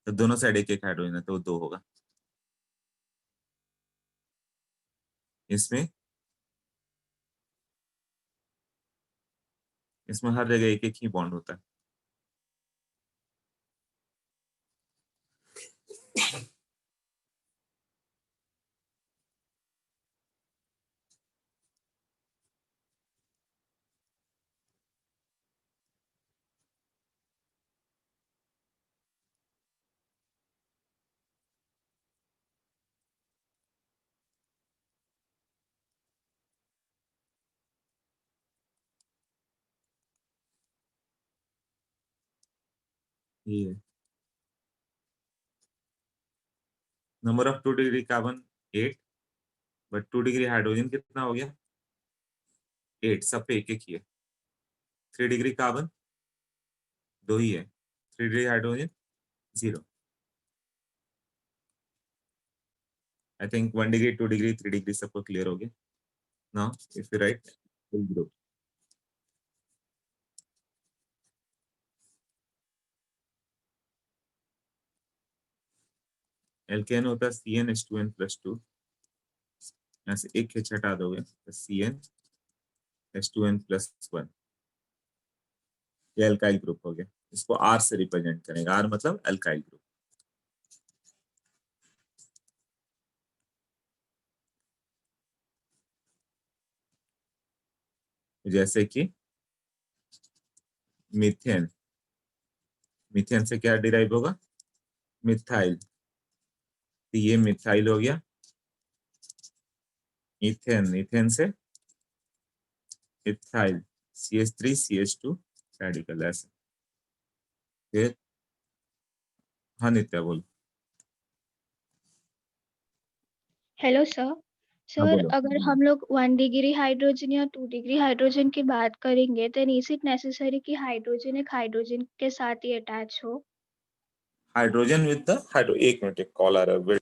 तो दोनों साइड एक एक हाइड्रोजन है, तो 2 होगा। इसमें इसमें हर जगह एक एक ही बॉन्ड होता है। ये number of 2 degree carbon 8, but 2 degree hydrogen कितना हो गया? 8, सब पे एक एक ही है। 3 डिग्री कार्बन 2 ही है, 3 degree hydrogen 0। I think 1 degree 2 degree 3 degree सबको क्लियर हो गया। Now if you write group, alkane होता है CnH2n+2, यहाँ से एक H हटा दोगे तो CnH2n+1, ये अल्काइल ग्रुप हो गया। इसको R से रिप्रेजेंट करेंगे, R मतलब अल्काइल ग्रुप। जैसे कि मीथेन, मीथेन से क्या डिराइव होगा? मिथाइल, तो ये मिथाइल हो गया, इथेन, इथेन से इथाइल, CH3 CH2 रेडिकल ऐसे। फिर हाँ नित्या बोल। Hello sir. हाँ सर बोलो। अगर हम लोग 1 डिग्री हाइड्रोजन या 2 डिग्री हाइड्रोजन की बात करेंगे देन इज इट नेसेसरी कि हाइड्रोजन एक हाइड्रोजन के साथ ही अटैच हो? हाइड्रोजन विद द हाइड्रो, एक मिनट, एक कॉल आ रहा है, wait।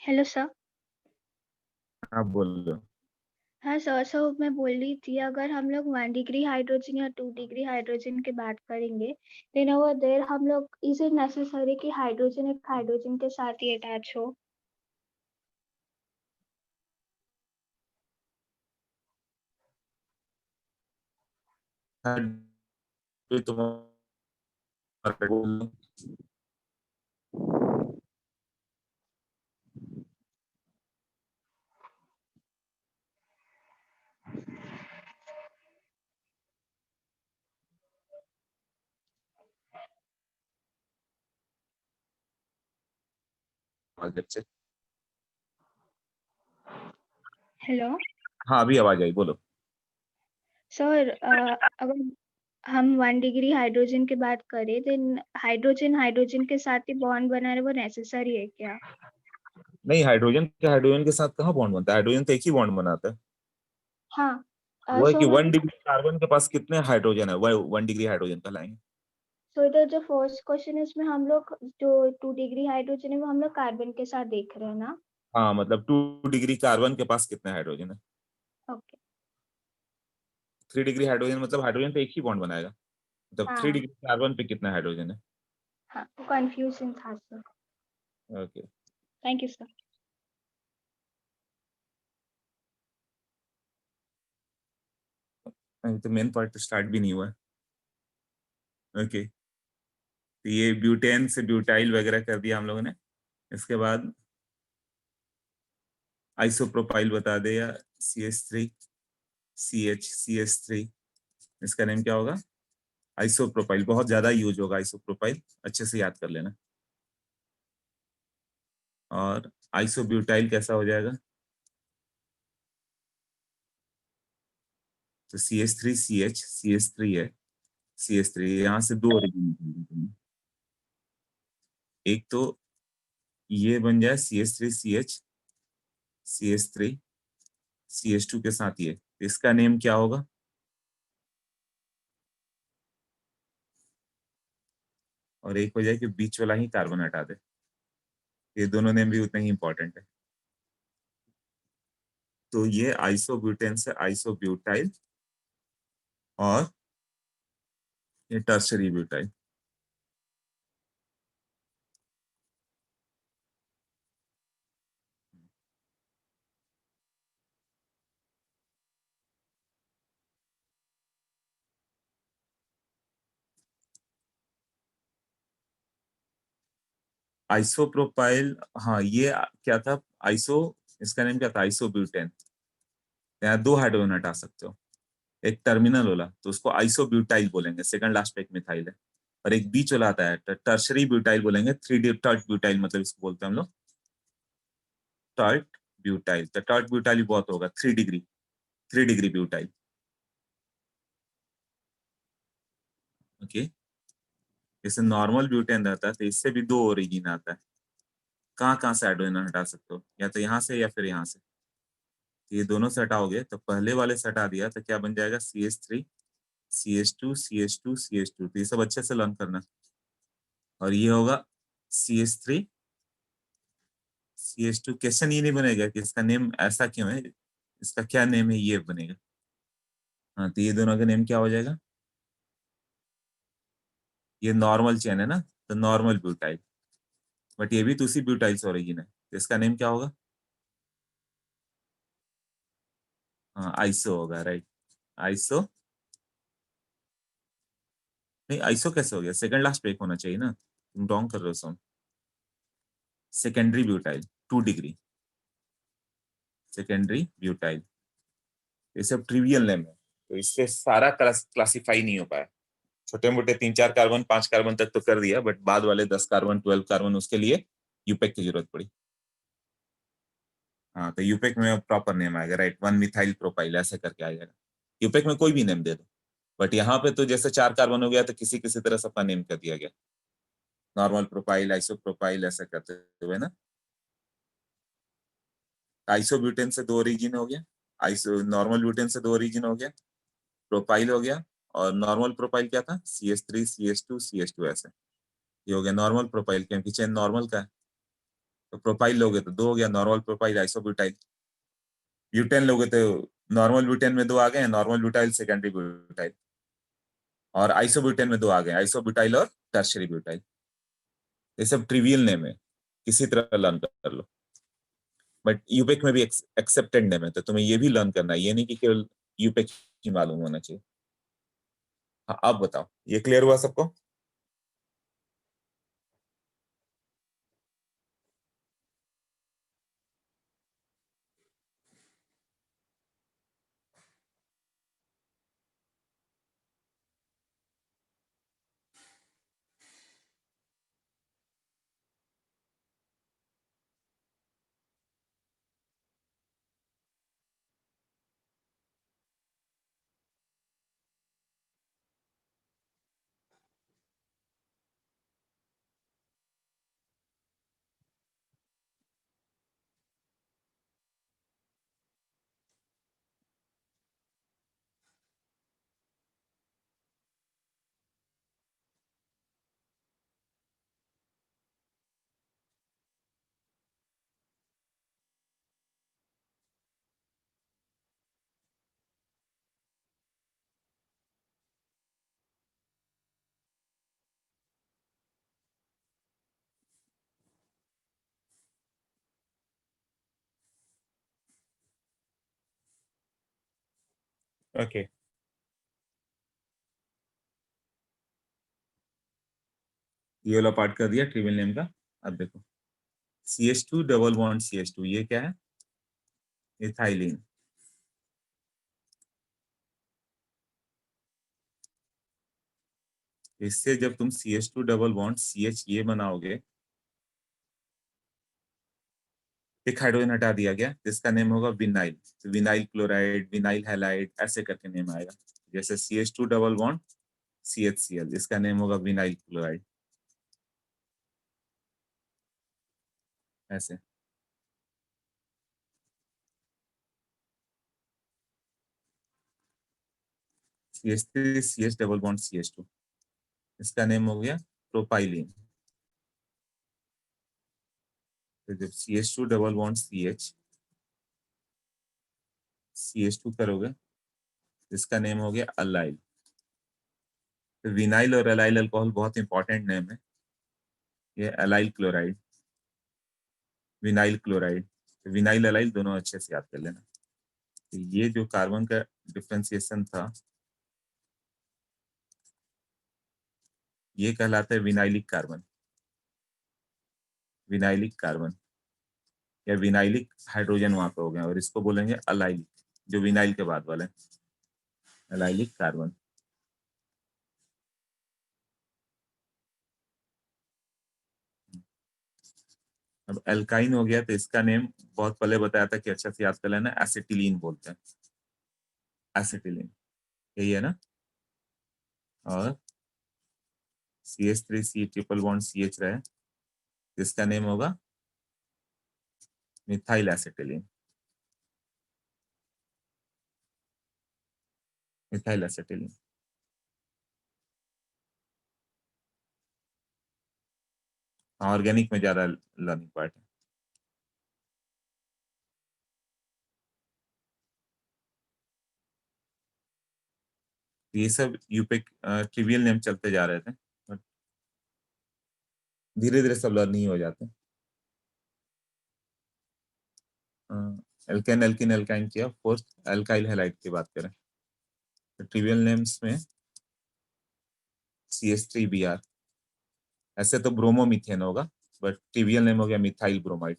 Hello sir. हाँ बोलो। हाँ सर, सर मैं बोल रही थी अगर हम लोग 1 डिग्री हाइड्रोजन या 2 डिग्री हाइड्रोजन की बात करेंगे देन ओवर देयर हम लोग इज इट नेसेसरी कि हाइड्रोजन एक हाइड्रोजन के साथ ही अटैच हो? फिर तुम्हारा बोलो। बच्चे, हेलो हाँ अभी आवाज आई, बोलो। सर, अगर हम 1 डिग्री हाइड्रोजन की बात करें देन हाइड्रोजन हाइड्रोजन के साथ ही बॉन्ड बनाना वो नेसेसरी है क्या? नहीं, हाइड्रोजन के साथ कहाँ बॉन्ड बनता है? हाइड्रोजन तो एक ही बॉन्ड बनाता है। हाँ। वो है सो कि मैं 1 डिग्री कार्बन के पास कितने हाइड्रोजन है, वह 1 डिग्री हाइड्रोजन कहलाएंगे। सो इधर जो फर्स्ट क्वेश्चन है उसमें हम लोग जो 2 डिग्री हाइड्रोजन है वो हम लोग कार्बन के साथ देख रहे हैं ना? हाँ मतलब 2 डिग्री कार्बन के पास कितने हाइड्रोजन है। ओके। 3 डिग्री हाइड्रोजन मतलब हाइड्रोजन तो एक ही बॉन्ड बनाएगा, मतलब थ्री हाँ डिग्री कार्बन पे कितना हाइड्रोजन है। हाँ, तो कंफ्यूजन था sir. Okay. Thank you sir. अभी तो मेन पार्ट स्टार्ट भी नहीं हुआ है। ओके, तो ये ब्यूटेन से ब्यूटाइल वगैरह कर दिया हम लोगों ने। इसके बाद आइसोप्रोपाइल बता दे, या CH3 CH3, इसका नेम क्या होगा? आइसोप्रोपाइल। बहुत ज्यादा यूज होगा आइसोप्रोपाइल, अच्छे से याद कर लेना। और आइसोब्यूटाइल कैसा हो जाएगा? तो CH3 है, CH3 यहाँ से दो ओरिजिन, एक तो ये बन जाए CH3 CH2 के साथ ये, इसका नेम क्या होगा? और एक हो जाए कि बीच वाला ही कार्बन हटा दे। ये दोनों नेम भी उतने ही इंपॉर्टेंट है। तो ये आइसोब्यूटेन से आइसोब्यूटाइल, और ये टर्शरी ब्यूटाइल। आइसोप्रोपाइल, हाँ ये क्या था, आइसो, इसका नेम क्या था, आइसोब्यूटेन। यहाँ 2 हाइड्रोजन हटा सकते हो, एक टर्मिनल वाला तो उसको आइसोब्यूटाइल बोलेंगे, सेकंड लास्ट पे एक मिथाइल है, और एक बीच वाला आता है टर्शरी ब्यूटाइल बोलेंगे, 3D टर्ट ब्यूटाइल मतलब इसको बोलते हैं हम लोग, टर्ट ब्यूटाइल। तो टर्ट ब्यूटाइल भी बहुत होगा, 3 डिग्री ब्यूटाइल। ओके, जैसे नॉर्मल ब्यूटेन रहता है तो इससे भी 2 ओरिजिन आता है। कहाँ कहाँ से हाइड्रोजन हटा सकते हो, या तो यहाँ से या फिर यहाँ से। तो ये दोनों से हटाओगे तो पहले वाले से हटा दिया तो क्या बन जाएगा, CH3 CH2 CH2 CH2। तो ये सब अच्छे से लर्न करना। और ये होगा CH3 CH2। क्वेश्चन ये नहीं बनेगा कि इसका नेम ऐसा क्यों है, इसका क्या नेम है, ये बनेगा। हाँ, तो ये दोनों का नेम क्या हो जाएगा, ये नॉर्मल चेन है ना, तो नॉर्मल ब्यूटाइल, बट ये भी तो उसी ब्यूटाइल से ओरिजिन है, तो इसका नेम क्या होगा, हाँ आइसो होगा, राइट। आइसो, नहीं आइसो कैसे हो गया, सेकंड लास्ट पे एक होना चाहिए ना, तुम रॉन्ग कर रहे हो सम। Secondary butyl, 2 degree, secondary butyl. ये सब ट्रिवियल नेम है, तो इससे सारा क्लासिफाई नहीं हो पाया। छोटे मोटे 3-4 कार्बन 5 कार्बन तक तो कर दिया, बट बाद वाले 10 कार्बन 12 कार्बन उसके लिए यूपेक की जरूरत पड़ी। हाँ, तो यूपेक में प्रॉपर नेम आएगा, राइट, 1 मिथाइल प्रोपाइल ऐसे करके आ जाएगा। यूपेक में कोई भी नेम दे दो, बट यहाँ पे तो जैसे 4 कार्बन हो गया तो किसी किसी तरह से अपना नेम कर दिया गया, नॉर्मल प्रोपाइल आइसो प्रोपाइल ऐसा करते हुए ना। आइसोब्यूटेन से 2 ओरिजिन हो गया, आइसो नॉर्मल ब्यूटेन से 2 ओरिजिन हो गया, प्रोपाइल हो गया, और नॉर्मल प्रोपाइल क्या था, CH3 CH2 CH2 ऐसे। ये हो गया नॉर्मल प्रोपाइल, क्योंकि चेन नॉर्मल का है। तो प्रोपाइल लोगे तो 2 हो गया, नॉर्मल प्रोपाइल आइसोब्यूटाइल। ब्यूटेन लोगे तो नॉर्मल ब्यूटेन में 2 आ गए, नॉर्मल ब्यूटाइल सेकेंडरी ब्यूटाइल, और आइसोब्यूटेन में 2 आ गए, आइसोब्यूटाइल और टर्शरी ब्यूटाइल। ये सब ट्रिवियल नेम है, किसी तरह लर्न कर लो, बट यूपेक में भी एक्सेप्टेड नेम है, तो तुम्हें ये भी लर्न करना है, ये नहीं कि केवल यूपेक ही मालूम होना चाहिए। हाँ, आप बताओ, ये क्लियर हुआ सबको। ओके, ये वाला पार्ट कर दिया ट्रिवियल नेम का। अब देखो, CH2 डबल बॉन्ड CH2, ये क्या है, इथाइलिन। इससे जब तुम CH2 डबल बॉन्ड CH ये बनाओगे, एक हाइड्रोजन हटा दिया गया, जिसका नेम होगा विनाइल। तो विनाइल क्लोराइड, विनाइल हैलाइड ऐसे करके नेम आएगा। जैसे CH2 डबल बॉन्ड CHCl, इसका नेम होगा विनाइल क्लोराइड ऐसे। CH3 CH double bond CH2, इसका नेम हो गया प्रोपाइलिन। तो जब CH2 डबल बॉन्ड CH2 करोगे, इसका नेम हो गया अलाइल। तो विनाइल और अलाइल अल्कोहल बहुत इंपॉर्टेंट नेम है। ये अलाइल क्लोराइड, विनाइल क्लोराइड, तो विनाइल अलाइल दोनों अच्छे से याद कर लेना। तो ये जो कार्बन का डिफ्रेंसिएशन था, ये कहलाता है विनाइलिक कार्बन। विनाइलिक कार्बन या विनाइलिक हाइड्रोजन वहां पे हो गया, और इसको बोलेंगे अलाइलिक, जो विनाइल के बाद वाले, अलाइलिक कार्बन। अब एल्काइन हो गया तो इसका नेम बहुत पहले बताया था कि अच्छा से याद कर लेना, एसिटिलीन बोलते हैं, एसिटिलीन, यही है ना। और CH3 ट्रिपल बॉन्ड CH रहे, इसका नेम होगा methyl acetylene, methyl acetylene. Organic में ज्यादा लर्निंग पार्ट है। ये सब यूपिक ट्रिवियल नेम चलते जा रहे थे, बट धीरे धीरे सब लर्निंग हो जाते हैं। एल्केन एल्किन एल्काइन किया, फोर्थ एल्काइल हैलाइड की बात करें तो ट्रिवियल नेम्स में CH3Br, ऐसे तो ब्रोमोमीथेन होगा, बट ट्रिवियल नेम हो गया मिथाइल ब्रोमाइड,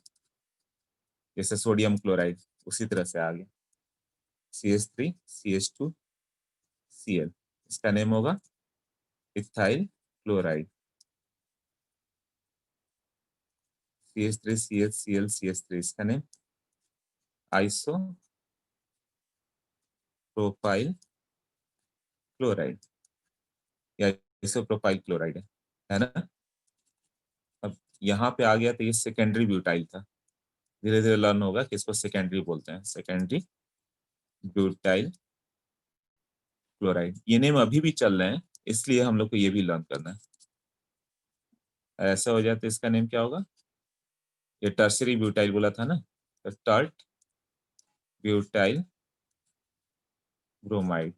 जैसे सोडियम क्लोराइड उसी तरह से आ गया CH3 CH2 Cl, इसका नेम होगा ethyl chloride, CH3 CH CH3, इसका नेम आइसो प्रोपाइल क्लोराइड या आइसोप्रोपाइल क्लोराइड है ना। अब यहाँ पे आ गया तो ये सेकेंडरी ब्यूटाइल था, धीरे धीरे लर्न होगा कि इसको सेकेंडरी बोलते हैं, सेकेंडरी ब्यूटाइल क्लोराइड। ये नेम अभी भी चल रहे हैं, इसलिए हम लोग को ये भी लर्न करना है। ऐसा हो जाए तो इसका नेम क्या होगा, ये टर्सरी ब्यूटाइल बोला था ना, तो tert butyl bromide.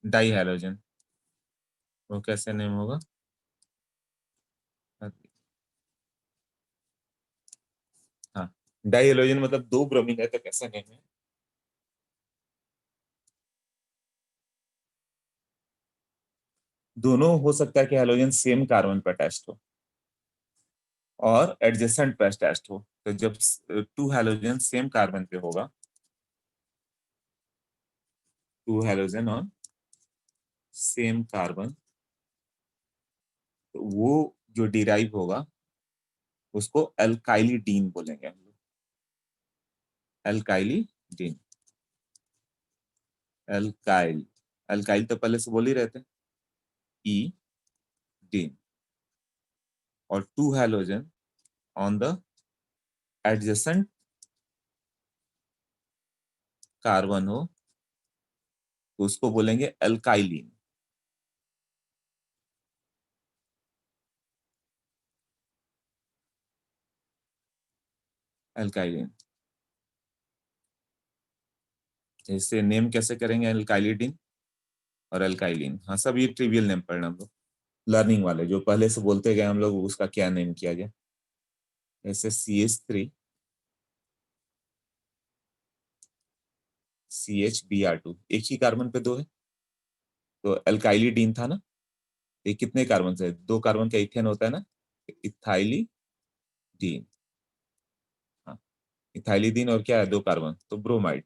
Dihalogen, वो कैसे नेम होगा, हाँ डाई हैलोजन मतलब दो ब्रोमीन है तो कैसा नेम है, दोनों हो सकता है कि हैलोजन सेम कार्बन पर अटैच्ड हो और एडजेसेंट पे अटैच्ड हो। तो जब टू हैलोजन सेम कार्बन पे होगा, two halogen on same carbon, तो वो जो डिराइव होगा उसको अल्काइलिडीन बोलेंगे हम लोग, अल्काइलिडीन। अल्काइल, अल्काइल तो पहले से बोल ही रहे थे, ई डीन, और two halogen on the adjacent carbon हो तो उसको बोलेंगे अल्काइलिन। अल्काइलिन, इससे नेम कैसे करेंगे, अल्काइलिडीन और अल्काइलिन। हाँ सब ये ट्रिवियल नेम पढ़ना हम लोग, लर्निंग वाले जो पहले से बोलते गए हम लोग उसका क्या नेम किया गया। जैसे CH3 CHBr2, एक ही कार्बन पे दो है, तो अल्काइलिडीन था ना, ये कितने कार्बन से, दो कार्बन का इथेन होता है ना, इथाइलिडीन। हाँ इथाइलिडीन और क्या है, दो कार्बन, तो ब्रोमाइड,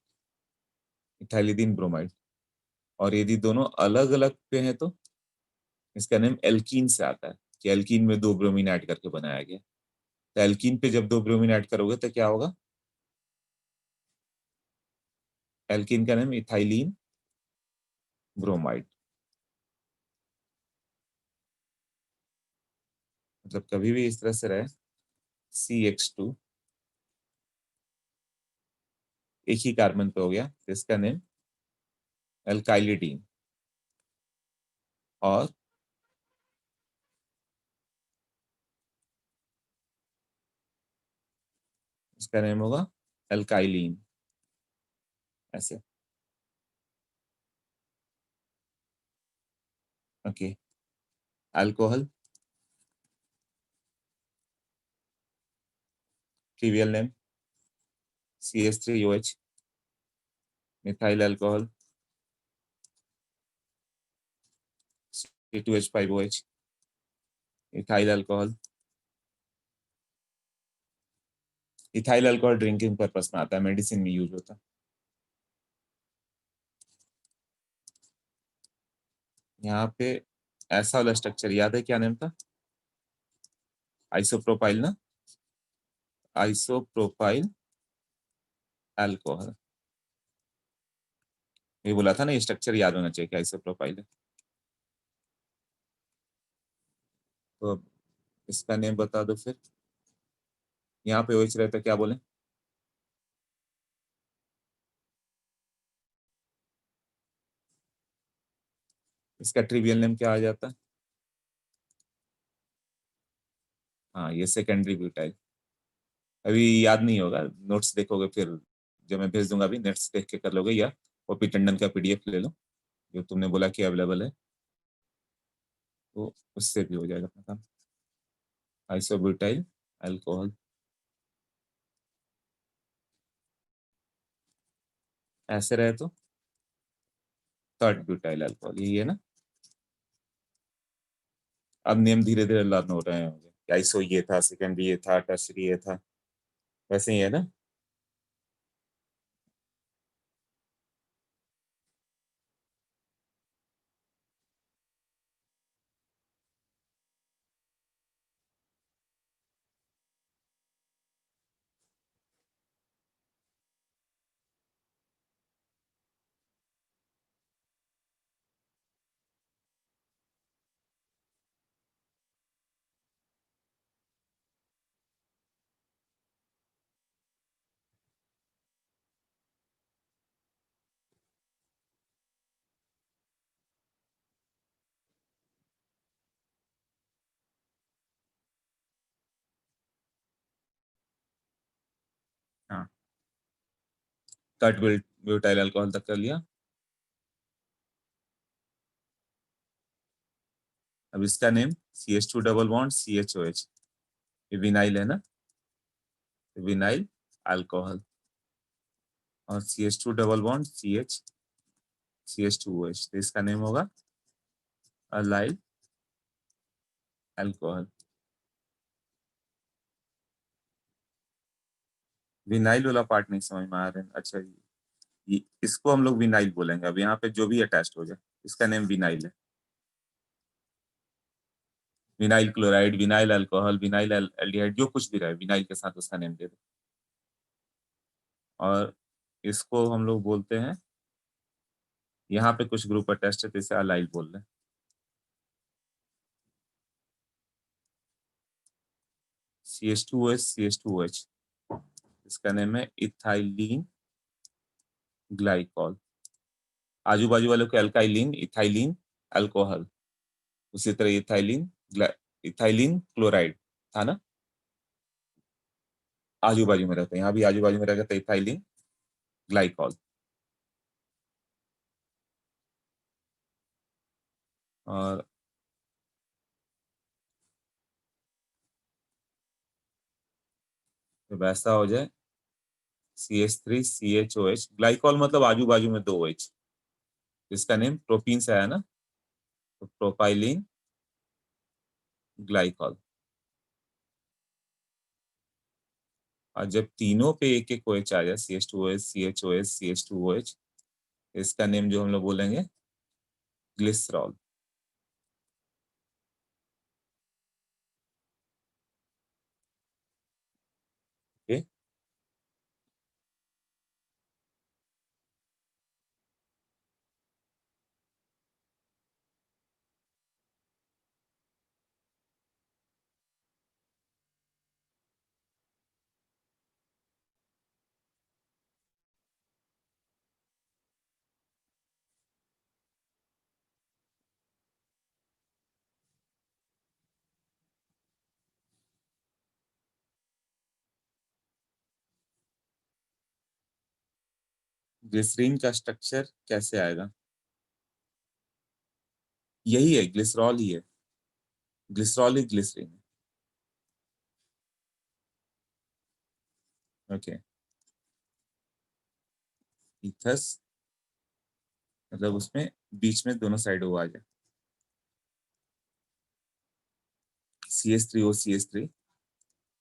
इथाइलिडीन ब्रोमाइड। और यदि दोनों अलग अलग पे हैं तो इसका नेम एल्कीन से आता है, कि एल्कीन में दो ब्रोमीन ऐड करके बनाया गया। तो एल्कीन पे जब दो ब्रोमीन ऐड करोगे तो क्या होगा, एल्कीन का नेम इथाइलिन ब्रोमाइड। मतलब कभी भी इस तरह से रहे, CH2 एक ही कार्बन पे हो गया तो इसका नेम अल्काइलिडीन, और इसका नेम होगा अल्काइलिन, ऐसे। Okay, alcohol, trivial name CH3OH, methyl alcohol C2H5OH, ethyl alcohol. Ethyl alcohol drinking purpose में आता है, मेडिसिन में यूज होता है। यहाँ पे ऐसा वाला स्ट्रक्चर याद है, क्या नेम था? आइसोप्रोपाइल ना, आइसोप्रोपाइल अल्कोहल। ये बोला था ना, ये स्ट्रक्चर याद होना चाहिए कि आइसोप्रोपाइल है। तो अब इसका नेम बता दो फिर। यहाँ पे OH रहता, क्या बोले? इसका ट्रिवियल नेम क्या आ जाता है? हाँ, ये सेकेंडरी ब्यूटाइल। अभी याद नहीं होगा, नोट्स देखोगे फिर, जब मैं भेज दूंगा अभी, नेट्स देख के कर लोगे, या ओपी टंडन का PDF ले लो जो तुमने बोला कि अवेलेबल है, तो उससे भी हो जाएगा अपना काम। आइसोब्यूटाइल अल्कोहल ऐसे रहे तो थर्ड ब्यूटाइल अल्कोहल, यही है ना। अब नेम धीरे धीरे लर्न हो रहे हैं, आइसो ये था, सेकेंडरी ये था, टर्सरी ये था, वैसे ही है ना। हाँ, थर्ड ब्यूटाइल अल्कोहल तक कर लिया। अब इसका name CH2 double bond CHOH, ये विनाइल है ना, विनाइल अल्कोहल, और CH2 डबल बॉन्ड CH2OH, तो इसका नेम होगा अलाइल अल्कोहल। विनाइल वाला पार्ट नहीं समझ में आ रहा है। अच्छा, इसको हम लोग विनाइल बोलेंगे। अब यहाँ पे जो भी अटैच्ड हो जाए, इसका नेम विनाइल है। Vinyl chloride, vinyl alcohol, vinyl aldehyde, जो कुछ भी रहे, विनाइल के साथ उसका नेम दे दो। और इसको हम लोग बोलते हैं, यहाँ पे कुछ ग्रुप अटैच्ड है तो इसे अलाइल बोल रहे हैं। CH2OH CH2OH, इसका नेम है इथाइलिन ग्लाइकॉल। आजू बाजू वालों के अल्काइलिन, इथाइलिन अल्कोहल, उसी तरह इथाइलिन क्लोराइड था ना, आजू बाजू में रहता है, यहाँ भी आजू बाजू में रहेगा तो इथाइलिन ग्लाइकॉल। और जब ऐसा हो जाए CH3CHOH, ग्लाइकॉल मतलब आजू बाजू में 2 OH, इसका नेम प्रोपीन से आया ना, तो प्रोपाइलिन ग्लाइकॉल। और जब तीनों पे एक एक OH आ जाए, CH2OH CHOH CH2OH, इसका नेम जो हम लोग बोलेंगे ग्लिसरॉल। ओके, ग्लिसरीन का स्ट्रक्चर कैसे आएगा? यही है, ग्लिसरॉल ही है, ग्लिसरॉल ही ग्लिसरीन है। ओके, ईथस मतलब उसमें बीच में दोनों साइड वो आ जाए, CH3OCH3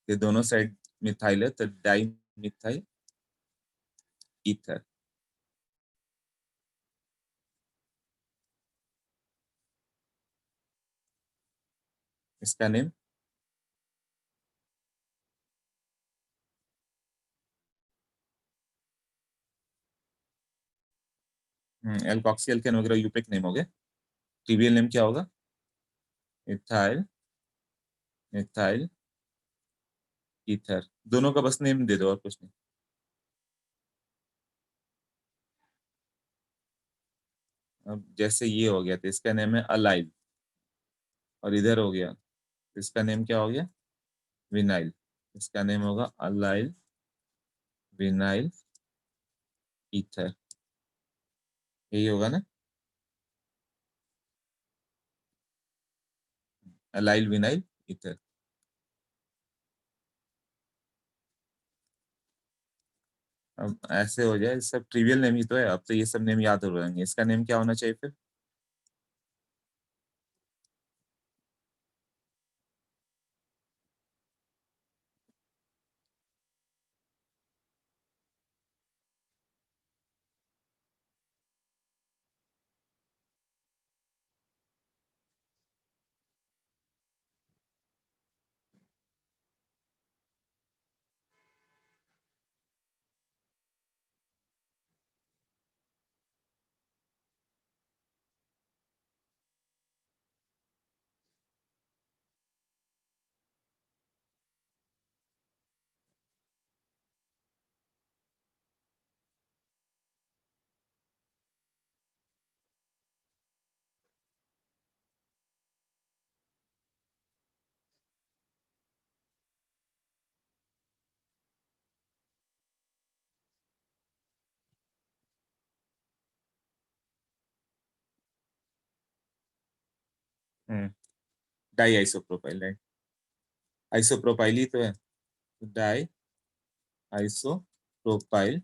ये दोनों साइड मिथाइल है तो डाई मिथाइल ईथर। इसका नेम एल्कोक्सी एल्केन वगैरह यूपिक नेम हो गया। ट्रिवियल नेम क्या होगा? Ethyl methyl ether. दोनों का बस नेम दे दो और कुछ नहीं। अब जैसे ये हो गया तो इसका नेम है अलाइल, और इधर हो गया तो इसका नेम क्या हो गया? विनाइल। इसका नेम होगा अलाइल विनाइल ईथर, यही होगा ना? Allyl vinyl ether. अब ऐसे हो जाए, सब ट्रिवियल नेम ही तो है, अब तो ये सब नेम याद हो जाएंगे। इसका नेम क्या होना चाहिए फिर? Diisopropyl, right? आइसोप्रोपाइल ही तो है, डाई आइसोप्रोपाइल।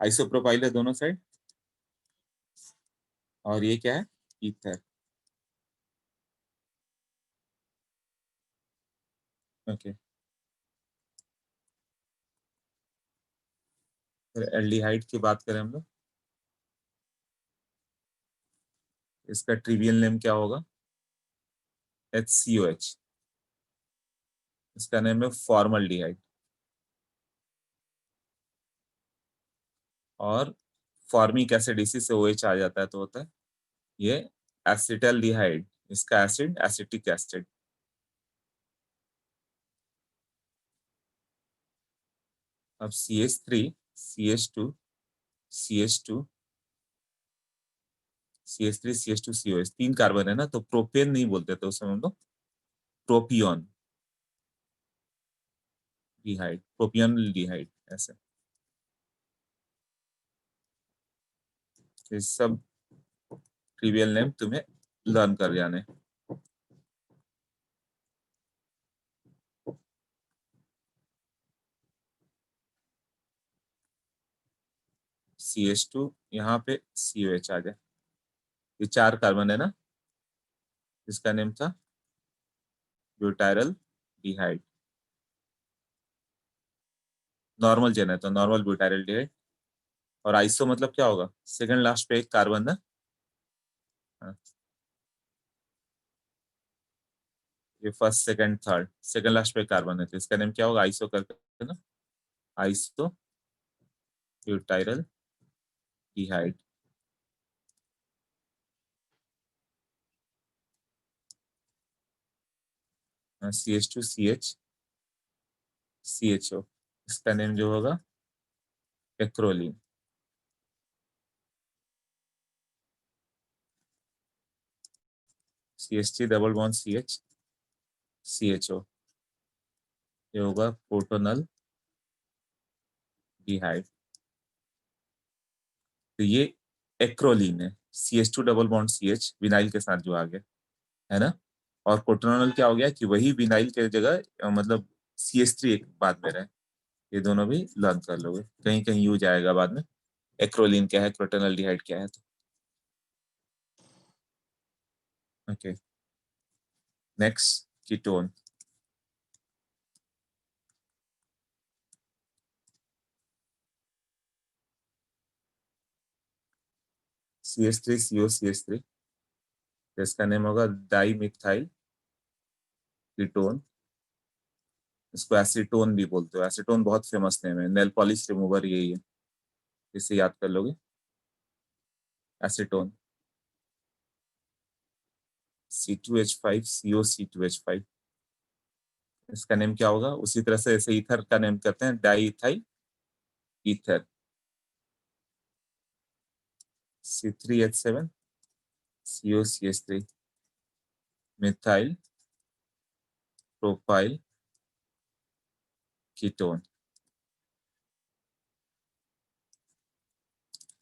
आइसोप्रोपाइल है दोनों साइड, और ये क्या है? ईथर। ओके, फिर एल्डिहाइड की बात करें हम लोग, इसका ट्रिवियल नेम क्या होगा? HCOH। इसका नेम है फॉर्मल्डिहाइड, और फॉर्मिक एसिड इसी से OH आ जाता है तो होता है ये एसिटल्डिहाइड। इसका एसिड एसिटिक एसिड। अब CH3 CH2 CH2 CH3 CH2 COH, 3 carbon है ना, तो प्रोपेन नहीं बोलते तो उसमें हम लोग प्रोपियन डिहाइड, प्रोपियन डिहाइड ऐसे। ये सब ट्रिवियल नेम तुम्हें लर्न कर जाने। CH2 यहाँ पे COH आ जाए, ये 4 कार्बन है ना, इसका नेम था ब्यूटाइरल डिहाइड। नॉर्मल चेन है तो नॉर्मल ब्यूटाइरल डिहाइड। और आइसो मतलब क्या होगा? सेकंड लास्ट पे एक कार्बन ना। हाँ, ये first second third, second last पे कार्बन है तो इसका नेम क्या होगा? आइसो करके ना, आइसो ब्यूटाइरल डिहाइड। CH2CH CHO, इसका नेम जो होगा acrolein. CH3 double bond CH CHO, ये होगा प्रोटोनल डिहाइड। तो ये एक्रोलीन है, CH2 double bond CH vinyl के साथ जो आ गया है ना। और प्रोटोनल क्या हो गया कि वही विनाइल के जगह मतलब CH3 एक बाद में रहे, ये दोनों भी लर्न कर लोगे, कहीं कहीं यूज आएगा बाद में। एक्रोलीन क्या है, क्रोटेनल्डिहाइड क्या है। तो ओके, नेक्स्ट कीटोन। CH3COCH3, इसका नेम होगा डाई मिथाइल कीटोन। इसको एसीटोन भी बोलते हो, एसीटोन बहुत फेमस नेम है, नेल पॉलिश रिमूवर यही है, इसे याद कर लोगे, एसीटोन। C2H5COC2H5, इसका नेम क्या होगा, उसी तरह से ऐसे ईथर का नेम करते हैं di ethyl ether. C3H7COCH3, methyl propyl ketone.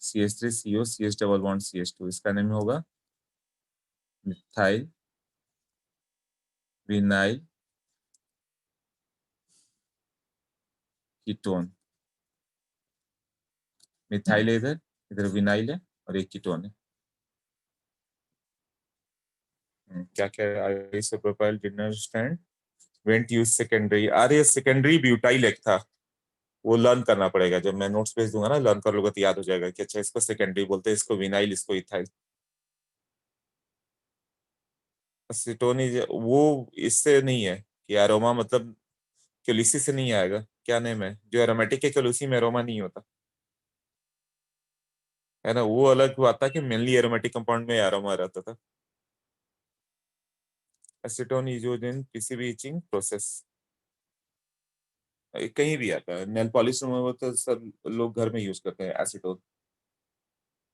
CH3CO double bond CH2, इसका नेम होगा मिथाइल विनाइल कीटोन। मिथाइल है इधर, इधर विनाइल है और एक कीटोन है। क्या क्या isopropyl did not stand went use secondary. अरे सेकेंडरी ब्यूटाइल एक था, वो लर्न करना पड़ेगा, जब मैं नोट्स भेज दूंगा ना लर्न कर लोगे तो याद हो जाएगा कि अच्छा इसको सेकेंडरी बोलते हैं, इसको विनाइल, इसको इथाइल। एसीटोन वो इससे नहीं है कि एरोमा मतलब क्यूलिसी से नहीं आएगा। क्या नेम है जो एरोमेटिक है, क्यूलिसी में एरोमा नहीं होता है ना, वो अलग हुआ था कि मेनली एरोमेटिक कंपाउंड में एरोमा रहता था। Acetone is used in PCB etching process, कहीं भी आता है, नेल पॉलिश रिमूवर तो सब लोग घर में यूज करते हैं एसीटोन,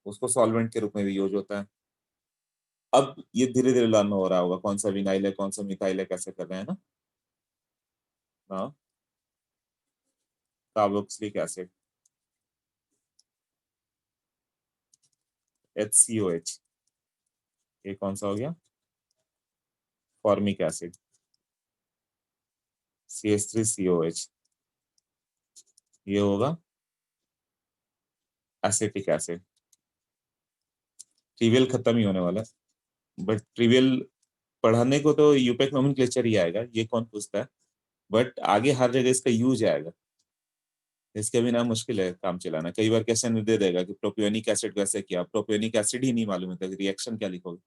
उसको सॉल्वेंट के रूप में भी यूज होता है। अब ये धीरे धीरे लर्न हो रहा होगा कौन सा विनाइल है कौन सा मिथाइल है, कैसे कर रहे हैं ना। हाँ, कार्बोक्सिलिक एसिड HCOH, ये कौन सा हो गया, फॉर्मिक एसिड CH3COH, ये होगा एसिटिक एसिड। ट्रिवियल खत्म ही होने वाला है, बट ट्रिवियल पढ़ाने को तो यूपेक नोमेनक्लेचर ही आएगा, ये कौन पूछता है, बट आगे हर जगह इसका यूज आएगा, इसके बिना मुश्किल है काम चलाना। कई बार क्वेश्चन दे देगा कि प्रोपियोनिक एसिड कैसे किया, प्रोपियोनिक एसिड ही नहीं मालूम है तो रिएक्शन क्या लिखोगे।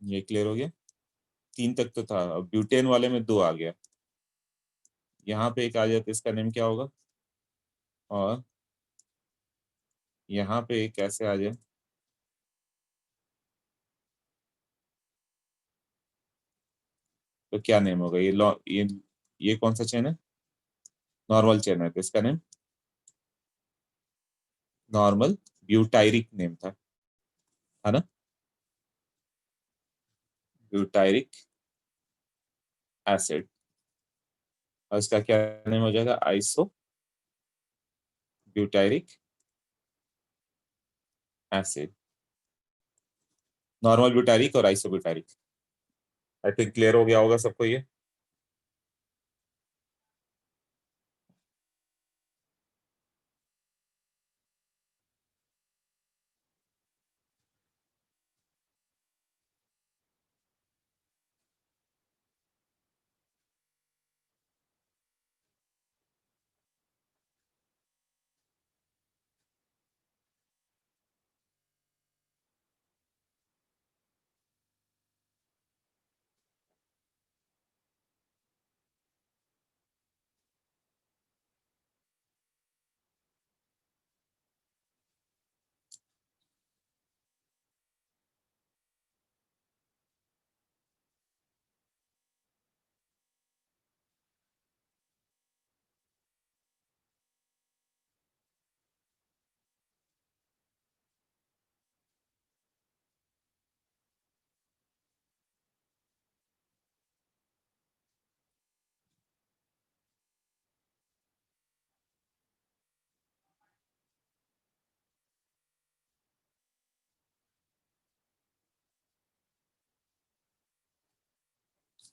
ये क्लियर हो गया, 3 तक तो था, अब ब्यूटेन वाले में 2 आ गया, यहाँ पे एक आ जाए तो इसका नेम क्या होगा, और यहाँ पे एक कैसे आ जाए, तो क्या नेम होगा, ये कौन सा चेन है, नॉर्मल चेन है, तो इसका नेम नॉर्मल ब्यूटायरिक नेम था, है ना, ब्यूटायरिक एसिड। और इसका क्या नेम हो जाएगा, iso butyric acid, normal butyric और iso butyric. I think clear हो गया होगा सबको ये।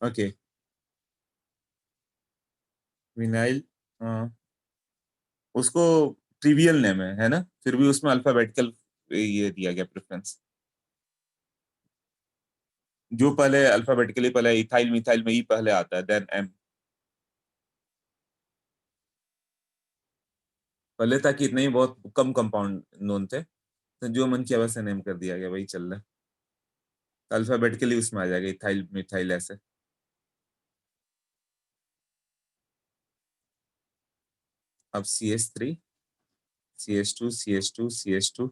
ओके, विनाइल, उसको ट्रिवियल नेम है ना, फिर भी उसमें अल्फाबेटिकल ये दिया गया प्रेफरेंस। जो पहले अल्फाबेटिकली पहले इथाइल मिथाइल में ई पहले आता है, देन एम। पहले था कि इतने ही बहुत कम कंपाउंड नोन थे, तो जो मन किया वैसे नेम कर दिया गया, वही चल रहा है। अल्फाबेटिकली उसमें आ जाएगा इथाइल मिथाइल ऐसे। अब CH3, CH2, CH2, CH2,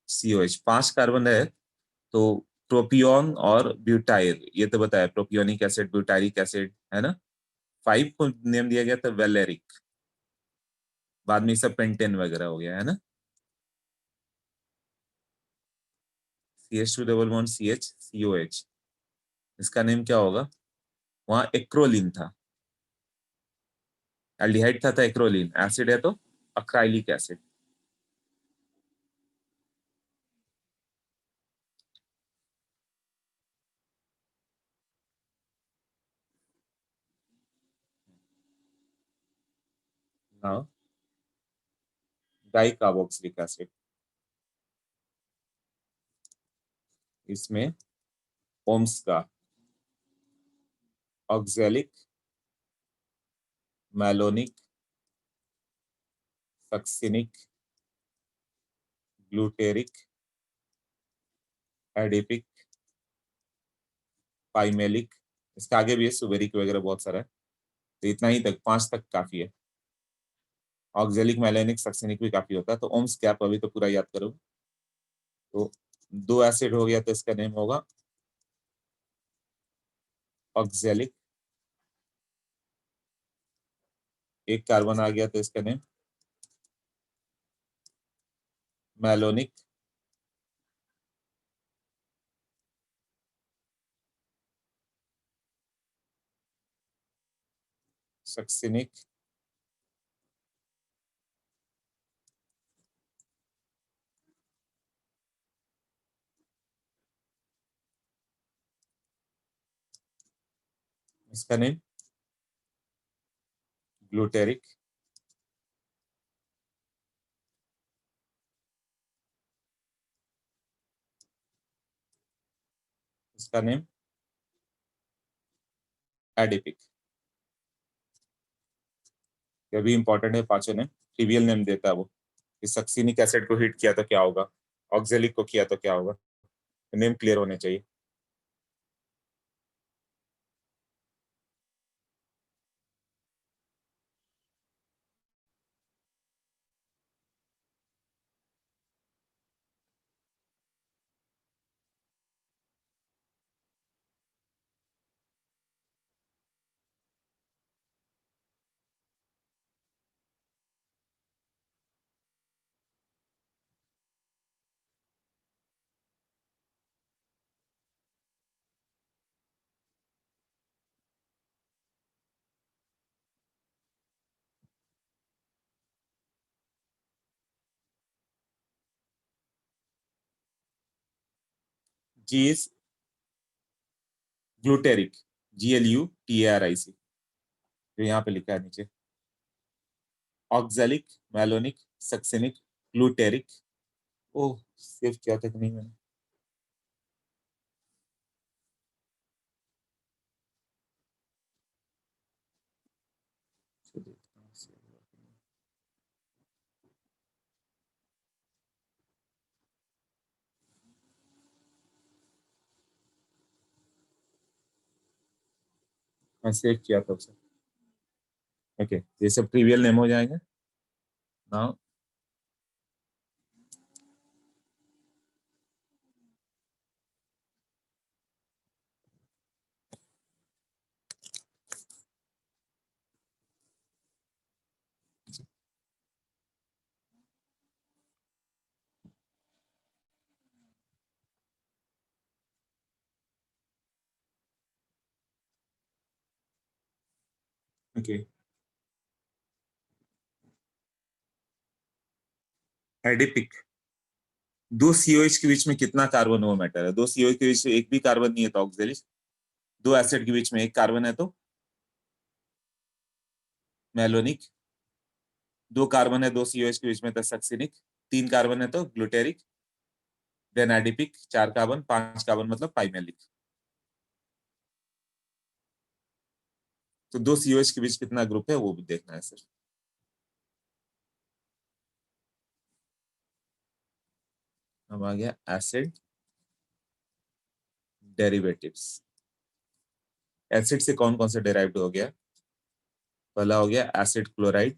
COH, 5 carbon है। तो प्रोपियोन और ब्यूटाइल, ये तो बताया, प्रोपियोनिक एसिड, ब्यूटाइलिक एसिड, है ना। 5 को नेम दिया गया था वेलेरिक, बाद में सब पेंटेन वगैरह हो गया, है ना। CH2 double bond CH, COH, इसका नेम क्या होगा। वहां एक्रोलिन था, एल्डिहाइड था एक्रोलिन, एसिड है तो acrylic acid. Now dicarboxylic acid, इसमें ओम्स का oxalic, malonic, succinic, glutaric, adipic, pimelic, इसके आगे भी है सुबेरिक वगैरह बहुत सारा है, तो इतना ही तक, 5 तक काफी है। ऑक्सैलिक, मैलोनिक, सक्सिनिक भी काफी होता है। तो ओम्स क्या, अभी तो पूरा याद करो। तो 2 एसिड हो गया तो इसका नेम होगा ऑक्सैलिक, 1 कार्बन आ गया तो इसका नेम मैलोनिक, सक्सिनिक, इसका नेम ग्लूटेरिक, इसका नेम एडिपिक। ये भी इंपॉर्टेंट है, पांचों नेम ट्रिवियल नेम देता है वो, कि सक्सिनिक एसिड को हिट किया तो क्या होगा, ऑक्सैलिक को किया तो क्या होगा, नेम क्लियर होने चाहिए। जी इज ग्लूटेरिक, GLUTARIC, जो यहाँ पे लिखा है नीचे। Oxalic, malonic, succinic, glutaric. Oh, save किया था कि नहीं मैंने। मैं सेव किया था उसे। ओके, ये सब ट्रिवियल नेम हो जाएंगे नाउ। ओके, एडिपिक, 2 COH के बीच में कितना कार्बन, वो मैटर है। 2 COH के बीच में एक भी कार्बन नहीं है तो ऑक्सैलिक, दो एसिड के बीच में एक कार्बन है तो मेलोनिक, दो कार्बन है दो COH के बीच में तो सक्सिनिक, तीन कार्बन है तो ग्लूटेरिक, देन एडिपिक, चार कार्बन, पांच कार्बन मतलब पाइमेलिक। तो दो COH के बीच कितना ग्रुप है वो भी देखना है सर। अब आ गया एसिड डेरिवेटिव्स। एसिड से कौन कौन से डेराइव्ड हो गया? पहला हो गया एसिड क्लोराइड,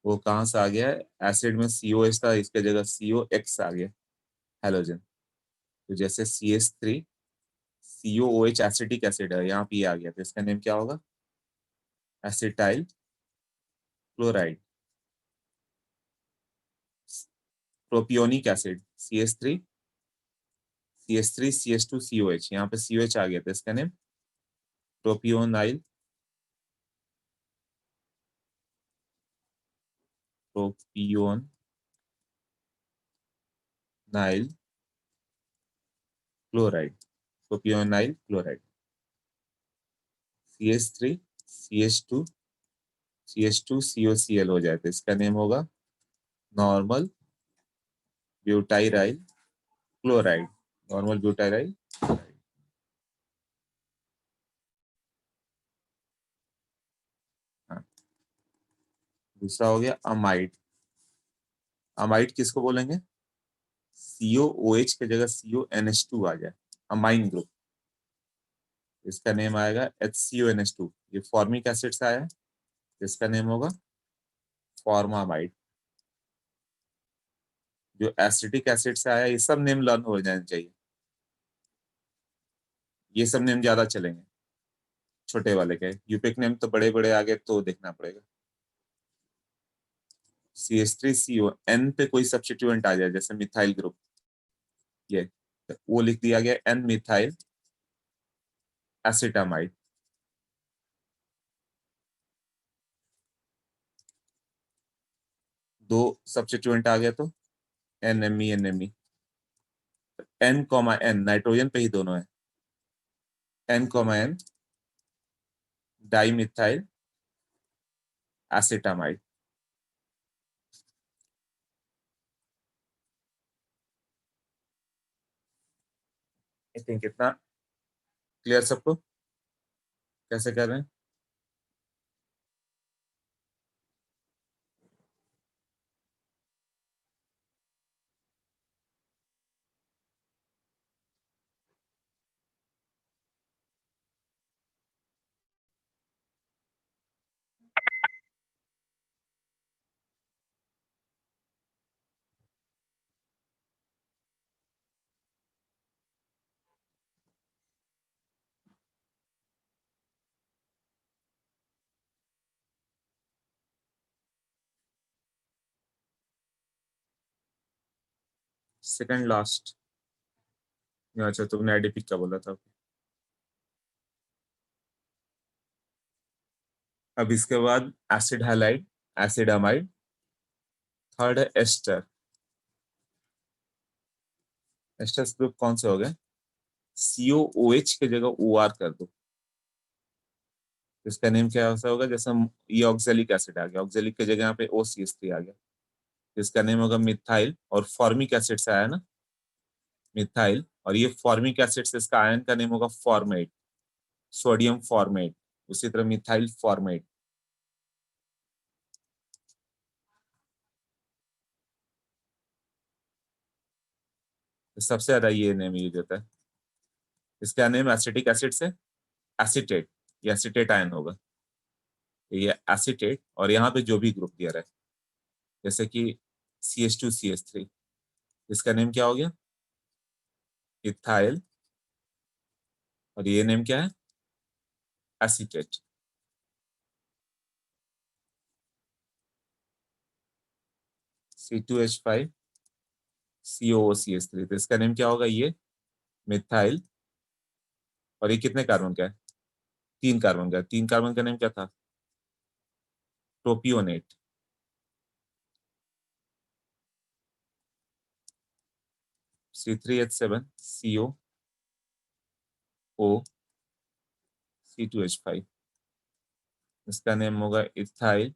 वो कहां से आ गया है? एसिड में COH था, इसके जगह COX आ गया हेलोजन। तो जैसे CH3 COOH एसिटिक एसिड है, यहाँ पे ये आ गया, तो इसका नेम क्या होगा? Acetyl chloride. Propionic acid CH3 CH2 COH, यहाँ पे COH आ गया, तो इसका name propionyl chloride, propionyl chloride. CH3 CH2 COCl हो जाए तो इसका नेम होगा normal butyryl chloride, normal butyryl chloride. हाँ, दूसरा हो गया अमाइड। अमाइड किसको बोलेंगे? COOH की जगह CONH2 आ जाए, अमाइन ग्रुप, इसका नेम आएगा HCONH2। ये फॉर्मिक एसिड से आया है, इसका नेम होगा फॉर्मामाइड। जो एसिटिक एसिड से आया, ये सब नेम लर्न हो जाने चाहिए, ये सब नेम ज्यादा चलेंगे, छोटे वाले के यूपिक नेम तो बड़े बड़े आगे तो देखना पड़ेगा। CH3CO, N पे कोई सब्स्टिट्यूएंट आ जाए जैसे मिथाइल ग्रुप, ये तो वो लिख दिया गया N मिथाइल एसिटामाइड। दो सब्स्टिट्यूएंट आ गया तो NMe N comma N nitrogen पे ही दोनों है, N comma N dimethyl acetamide. I think इतना क्लियर सबको, कैसे कर रहे हैं? सेकंड लास्ट, अच्छा तुमने एडिपिक का बोला था। अब इसके बाद acid halide, acid amide, third है एस्टर। एस्टर्स ग्रुप कौन से हो गए? COOH की जगह OR कर दो, इसका नेम क्या सा होगा? जैसे ये ऑक्जेलिक एसिड आ गया, ऑक्जेलिक की जगह यहाँ पे OCH3 आ गया, इसका नेम होगा मिथाइल, और फॉर्मिक एसिड से आया ना मिथाइल, और ये फॉर्मिक एसिड से इसका आयन का नेम होगा फॉर्मेट, सोडियम फॉर्मेट, उसी तरह मिथाइल फॉर्मेट। तो सबसे ज्यादा ये नेम यूज होता है, इसका नेम एसिटिक एसिड से एसिटेट, ये एसिटेट आयन होगा, ये एसिटेट, और यहाँ पे जो भी ग्रुप दिया रहा है जैसे कि CH2 CH3, इसका नेम क्या हो गया? इथाइल, और ये नेम क्या है? एसिटेट। C2H5 COOCH3, तो इसका नेम क्या होगा? ये मिथाइल, और ये कितने कार्बन का है? तीन कार्बन का, तीन कार्बन का नेम क्या था? Propionate. C3H7 CO O C2H5, इसका नेम होगा इथाइल।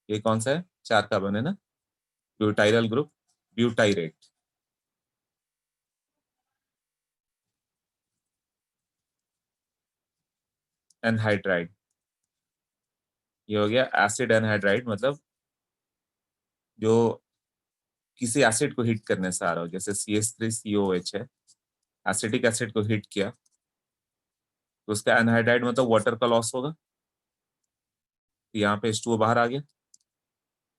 ये कौन सा है? 4 कार्बन है ना, ब्यूटाइरल ग्रुप, ब्यूटाइरेट। एनहाइड्राइड, ये हो गया एसिड एनहाइड्राइड, मतलब जो किसी एसिड को हिट करने से आ रहा हो, जैसे CH3COH है, एसिटिक एसिड को हिट किया तो उसका एनहाइड्राइड मतलब वाटर का लॉस होगा, तो यहाँ पे H2O बाहर आ गया,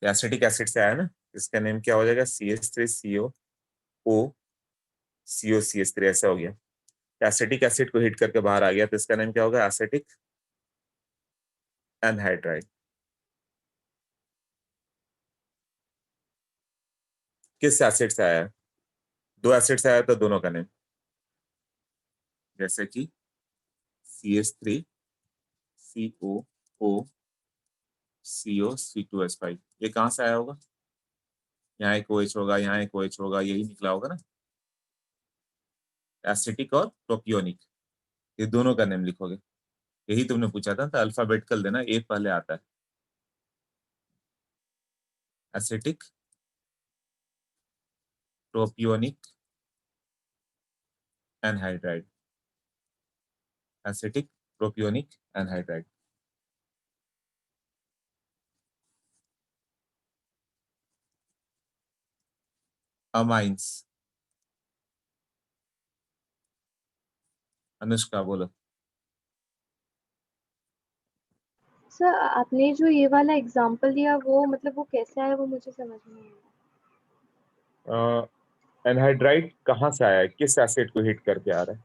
एसिटिक एसिड से आया ना, इसका नेम क्या हो जाएगा? CH3COO ऐसा हो गया। एसिटिक एसिड को हिट करके बाहर आ गया तो इसका नेम क्या होगा? Acetic anhydride. किस एसिड से आया है? 2 एसिड से आया तो दोनों का नेम, जैसे कि CH3COO CO C2H5, ये कहाँ से आया होगा? यहाँ एक OH होगा, यहाँ एक OH होगा, यही निकला होगा ना, एसिटिक और प्रोपियोनिक, ये दोनों का नेम लिखोगे। यही तुमने पूछा था, तो अल्फाबेटिकल देना, ए पहले आता है। Acetic, propionic, anhydride, acetic, propionic, anhydride. Amines, Anushka बोलो। सर आपने जो ये वाला एग्जांपल दिया वो मतलब वो कैसे आया वो मुझे समझ में नहीं आया। एनहाइड्राइड कहाँ से आया है, किस एसिड को हिट करके आ रहा है,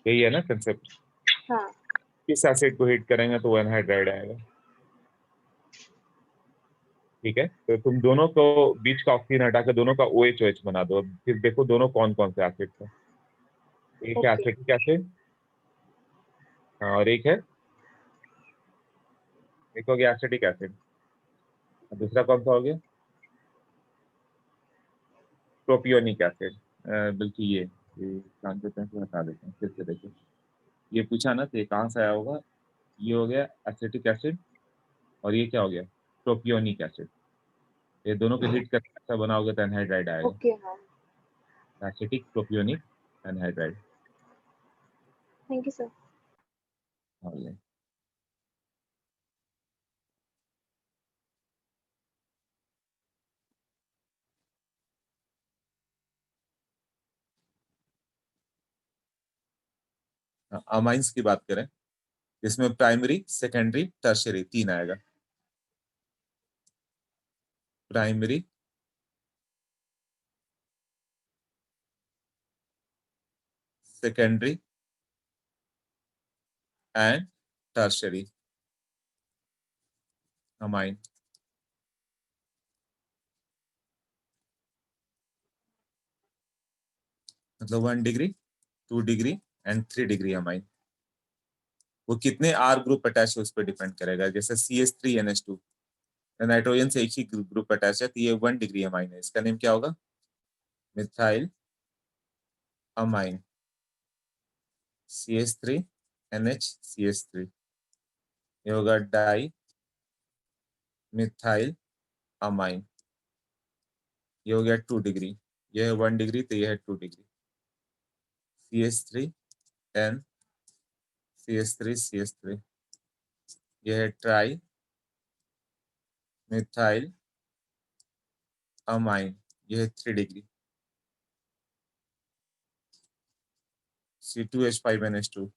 यही है ना कंसेप्ट। हाँ किस एसिड को हिट करेंगे तो वो एनहाइड्राइड आएगा। ठीक है, तो तुम दोनों को बीच का ऑक्सीजन हटा के दोनों का OH बना दो, फिर देखो दोनों कौन कौन से एसिड है। एक है ओके एसिटिक एसिड, और एक हो गया एसिटिक एसिड, दूसरा कौन सा हो गया? Propionic acid. बल्कि ये जानते हैं तो बता देते हैं, फिर से देखो, ये पूछा ना तो ये कहाँ से आया होगा? ये हो गया एसिटिक एसिड, और ये क्या हो गया? Propionic acid. ये दोनों को हिट करके ऐसा बनाओगे तो एनहाइड्राइड आएगा। ओके हाँ acetic, propionic, anhydride. Thank you sir. Amines की बात करें, इसमें प्राइमरी, सेकेंडरी, टर्शियरी 3 आएगा। Primary, secondary and tertiary amine. मतलब 1 degree, 2 degree and 3 degree amine. वो कितने R ग्रुप अटैच है उस पर डिपेंड करेगा। जैसे CH3NH2, नाइट्रोजन से एक ही ग्रुप अटैच है, तो ये 1 डिग्री अमाइन है, इसका नेम क्या होगा? मिथाइल अमाइन, CH3NH ये होगा डाई मिथाइल अमाइन। ये हो गया 2 डिग्री, ये है 1 डिग्री, तो ये है 2 डिग्री। CH3N CH3 ये है ट्राई मिथाइल अमाइन, ये है 3 डिग्री। C2H5NH2,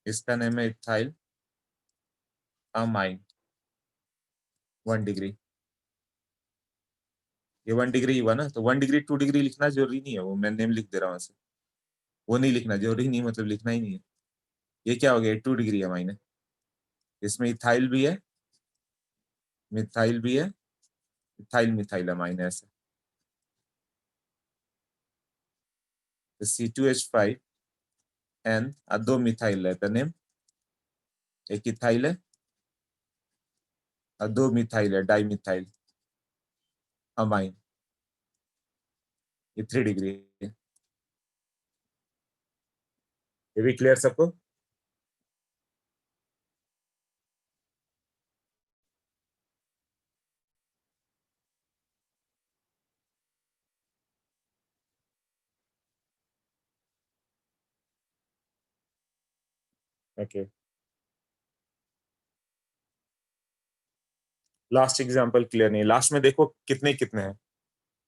इसका नेम है इथाइल अमाइन, 1 डिग्री। ये 1 डिग्री हुआ ना, तो 1 डिग्री 2 डिग्री लिखना जरूरी नहीं है, वो मैं नेम लिख दे रहा हूँ ऐसे, वो नहीं लिखना जरूरी नहीं, मतलब लिखना ही नहीं है। ये क्या हो गया? 2 डिग्री अमाइन है, इसमें इथाइल भी है, मिथाइल भी है, इथाइल मिथाइल अमाइन है ऐसे। तो C2H5N 2 मिथाइल है, तो नेम एक इथाइल है और 2 मिथाइल है, डाई मिथाइल अमाइन, ये 3 डिग्री है। ये भी क्लियर सबको? ओके, लास्ट एग्जांपल क्लियर नहीं, लास्ट में देखो कितने कितने हैं।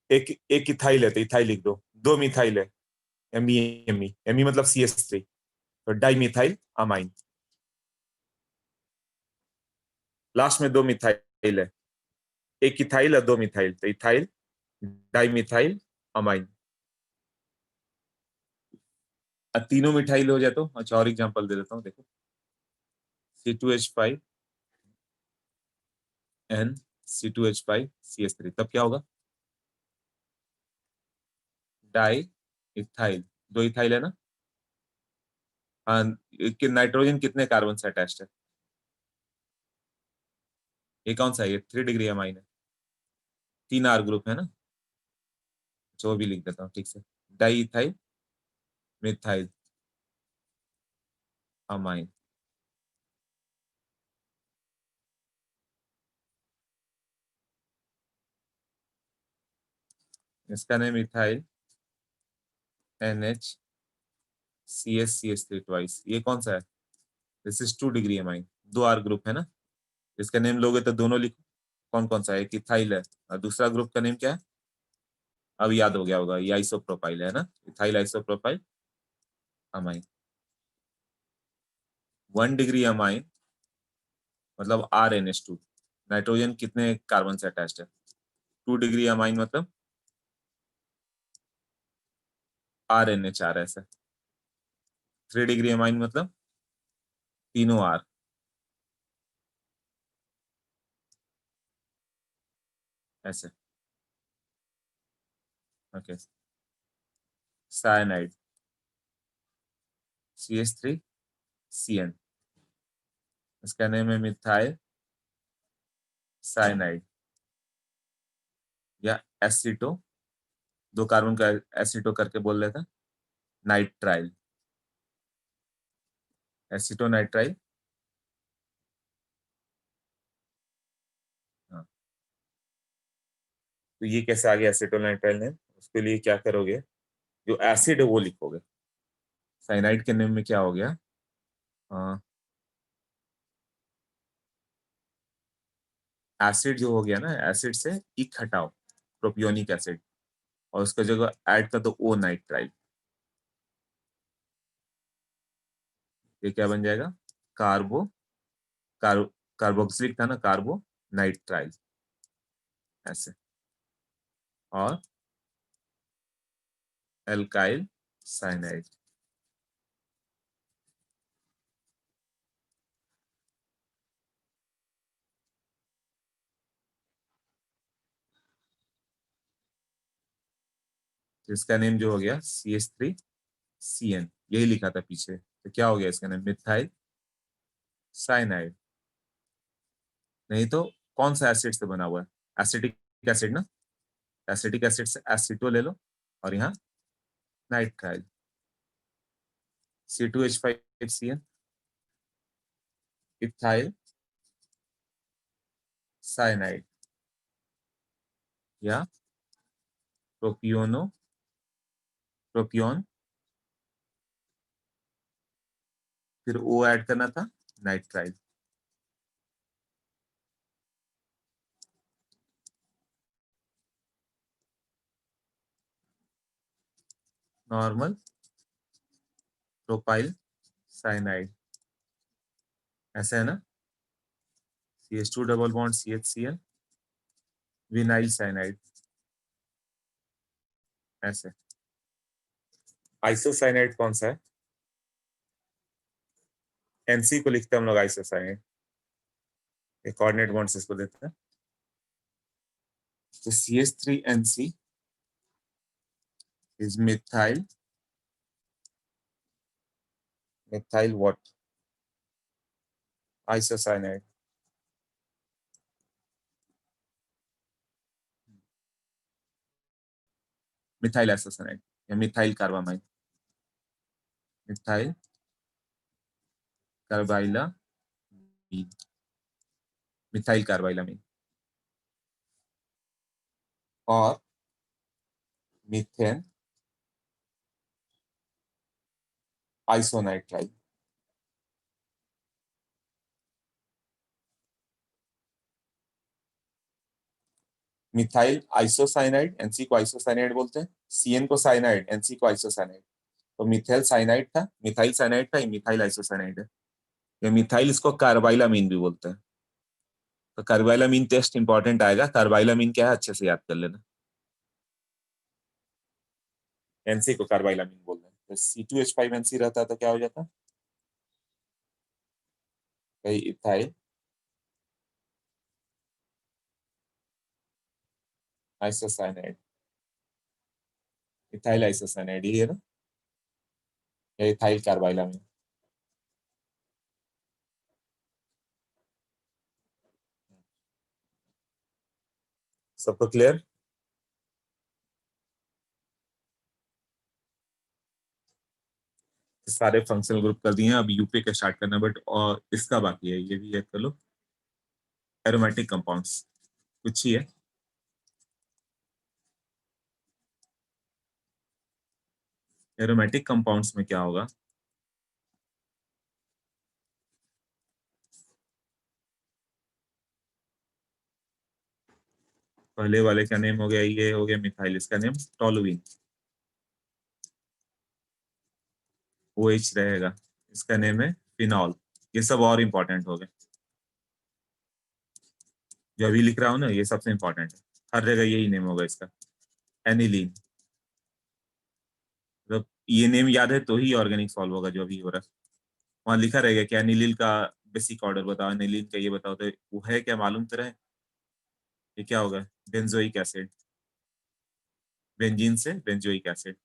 एक एक इथाइल है तो इथाइल लिख दो, दो मिथाइल है, एमी एमी एमी मतलब CH3, तो डाई मिथाइल अमाइन। लास्ट में दो मिथाइल है, एक इथाइल है, दो मिथाइल, तो इथाइल डाई मिथाइल अमाइन। अब तीनों मिथाइल हो जाए तो, अच्छा और एग्जांपल दे देता हूँ, देखो C2H5 N C2H5 CH3, तब क्या होगा? डाई इथाइल, दो इथाइल है ना। हाँ, नाइट्रोजन कितने कार्बन से अटैच्ड है? ये कौन सा है? ये 3 डिग्री अमाइन है, 3 R ग्रुप है ना, जो भी लिख देता हूँ ठीक से, डाई इथाइल मिथाइल अमाइन। इसका name ethyl NH CH3 twice, ये कौन सा है? This is 2 degree amine, 2 R group है ना। इसका नेम लोगे तो दोनों लिखो, कौन कौन सा है? एक इथाइल है और दूसरा ग्रुप का नेम क्या है? अब याद हो गया होगा, ये आइसोप्रोपाइल है ना, ethyl isopropyl amine. 1 degree amine मतलब RNH2, नाइट्रोजन कितने कार्बन से अटैच्ड है? 2 डिग्री अमाइन मतलब RNH ऐसा। 3 डिग्री अमाइन मतलब तीनों R, ऐसे। ओके, साइनाइड CH3CN, इसका नेम है मिथाइल साइनाइड या एसिटो, दो कार्बन का एसिटो करके बोल रहे थे, नाइट्राइल, एसिटो नाइट्राइल। हाँ, तो ये कैसे आ गया एसिटो नाइट्राइल नेम? उसके लिए क्या करोगे, जो एसिड है वो लिखोगे। साइनाइड के नेम में क्या हो गया, एसिड जो हो गया ना, एसिड से इक हटाओ, प्रोपियोनिक एसिड, और उसका जगह ऐड कर दो ओ नाइट्राइल, ये क्या बन जाएगा? कार्बो कार्बो कार्बोक्सिलिक था ना, कार्बो नाइट्राइल, ऐसे। और एल्काइल साइनाइड। इसका नेम जो हो गया CH3CN, यही लिखा था पीछे, तो क्या हो गया इसका नेम? Methyl cyanide. नहीं तो कौन सा एसिड से बना हुआ है? एसिटिक एसिड ना, एसिटिक एसिड से एसिटो ले लो और यहाँ नाइट्राइल, C2H5CN, इथाइल साइनाइड या प्रोपियोनो प्रोपियोन, फिर ओ ऐड करना था, नाइट्राइल। नॉर्मल प्रोपाइल साइनाइड, ऐसे है ना, CH2 double bond CHCl, vinyl cyanide, ऐसे। आइसोसाइनाइड कौन सा है? NC को लिखते हैं हम लोग आइसोसाइनाइड, ये कोऑर्डिनेट बॉन्ड्स इसको देते हैं। तो CH3NC is methyl what? Isocyanide. Methyl isocyanide या मिथाइल कार्बामाइन, मिथाइल कार्बाइलामीन, मिथाइल कार्बाइलामीन, और मीथेन आइसोनाइट्राइल। मिथाइल आइसोसाइनाइड, एनसी को आइसोसाइनाइड बोलते हैं, सीएन को साइनाइड, एनसी को आइसोसाइनाइड। तो मिथाइल साइनाइड था, मिथाइल साइनाइड था, ये मिथाइल आइसोसाइनाइड है। ये मिथाइल, इसको कार्बाइलामीन भी बोलते हैं। तो कार्बाइलामीन टेस्ट इंपॉर्टेंट आएगा। कार्बाइलामीन क्या है अच्छे से याद कर लेना। एनसी को कार्बाइलामीन बोल रहे हैं। तो C2H5NC रहता तो क्या हो जाता? इथाइल आइसोसाइनाइड, इथाइल आइसोसाइनाइड ये है ना, या इथाइल कार्बाइलामीन। सबको क्लियर? सारे फंक्शनल ग्रुप कर दिए हैं, अब यूपी का स्टार्ट करना, बट और इसका बाकी है, ये भी याद कर लो। एरोमेटिक कंपाउंड्स कुछ ही है। एरोमेटिक कंपाउंड्स में क्या होगा? पहले वाले का नेम हो गया, ये हो गया मिथाइल, इसका नेम टोलुइन, OH रहेगा, इसका नेम है फिनॉल। ये सब और इंपॉर्टेंट हो गए, जो अभी लिख रहा हूं ना ये सबसे इंपॉर्टेंट है, हर जगह यही नेम होगा इसका, एनिलीन। मतलब ये नेम याद है तो ही ऑर्गेनिक सॉल्व होगा जो अभी हो रहा है। वहां लिखा रहेगा कि एनिलीन का बेसिक ऑर्डर बताओ, एनिलीन का ये बताओ, तो वो है क्या मालूम तो रहे। ये क्या होगा? बेंजोइक एसिड, बेंजीन से बेंजोइक एसिड।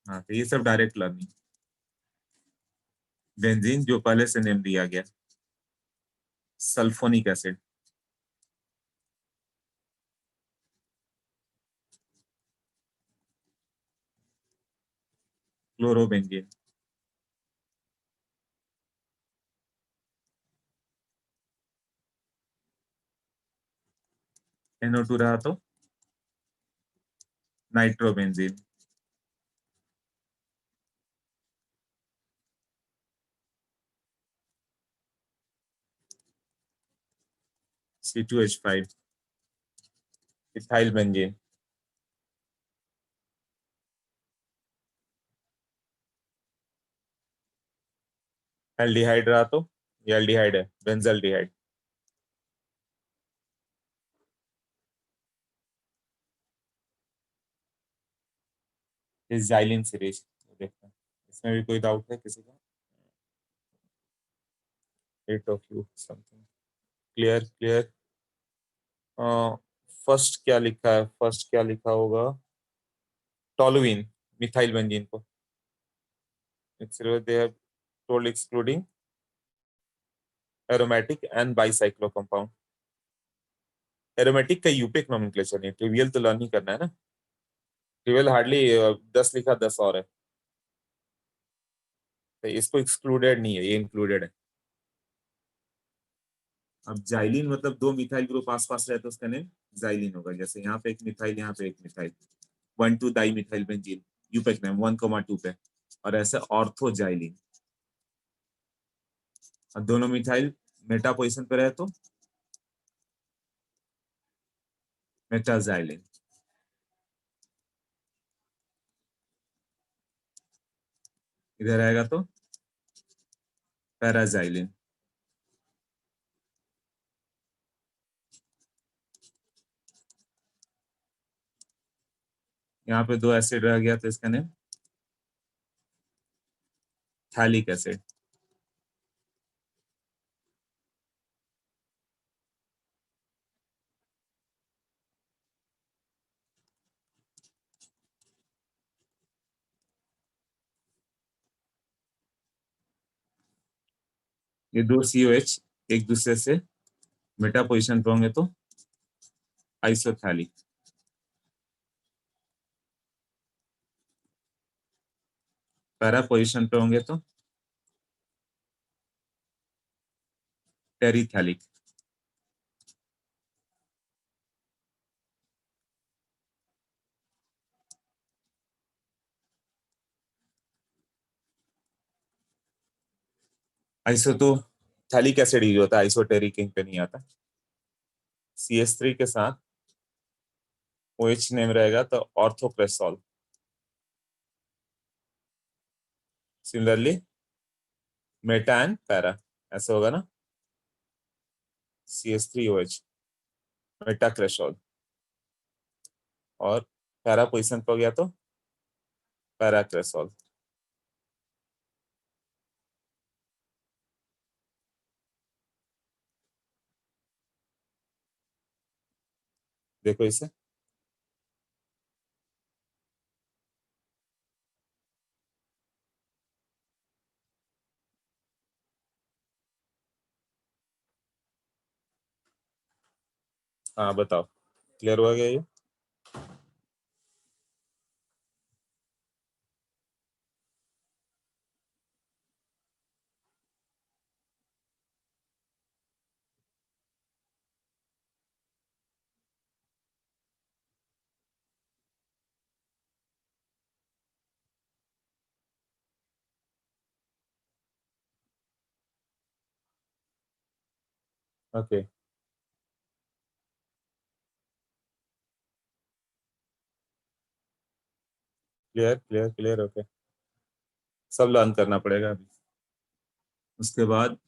हाँ, तो ये सब डायरेक्ट लर्निंग। बेंजीन जो पहले से नेम दिया गया, सल्फोनिक एसिड, क्लोरोबेंजीन, NO2 रहा तो nitrobenzene, C2H5 ethyl benzene, aldehyde रहा तो ये एल्डिहाइड है, बेंजल्डिहाइड, इस जाइलिन सीरीज देखते हैं, इसमें भी कोई डाउट है किसी का? 8 of you something clear clear. First क्या लिखा है? फर्स्ट क्या लिखा होगा? टोलुइन, मिथाइल बेंजीन को they have told excluding aromatic and bicyclo compound। Aromatic का यूपिक नोमेनक्लेचर नहीं, ट्रिवियल तो लर्न ही करना है ना। ट्रिवियल हार्डली 10 लिखा 10 और है, तो इसको एक्सक्लूडेड नहीं है, ये इंक्लूडेड है। अब जाइलिन मतलब दो मिथाइल ग्रुप आसपास रहे तो उसका नेम जाइलिन होगा। जैसे यहाँ पे एक मिथाइल, यहाँ पे एक methyl, 1,2 di methyl benzene, IUPAC name 1,2 पे, और ऐसे ऑर्थो जाइलिन। और दोनों मिथाइल मेटा पोजिशन पे रहे तो मेटाजाइलिन। इधर आएगा तो पैराजाइलिन। यहाँ पे दो एसिड रह गया तो इसका नेम थैलिक एसिड। ये दो COH एक दूसरे से मेटा पोजिशन पे होंगे तो आइसोथैलिक। पैरा पोजीशन पे होंगे तो टेरिथैलिक। आइसोटोथैलिक एसिड यूज होता है, आइसोटेरिक कहीं पे नहीं आता। CH3 के साथ OH नेम रहेगा तो orthocresol. Similarly Meta and para ऐसे होगा ना, CH3OH मेटाक्रेसॉल, और पैरा पोजीशन पे हो गया तो पैराक्रेसॉल। देखो इसे, हाँ बताओ, क्लियर हुआ गया ये? Okay, clear clear clear, okay. सब लर्न करना पड़ेगा अभी। उसके बाद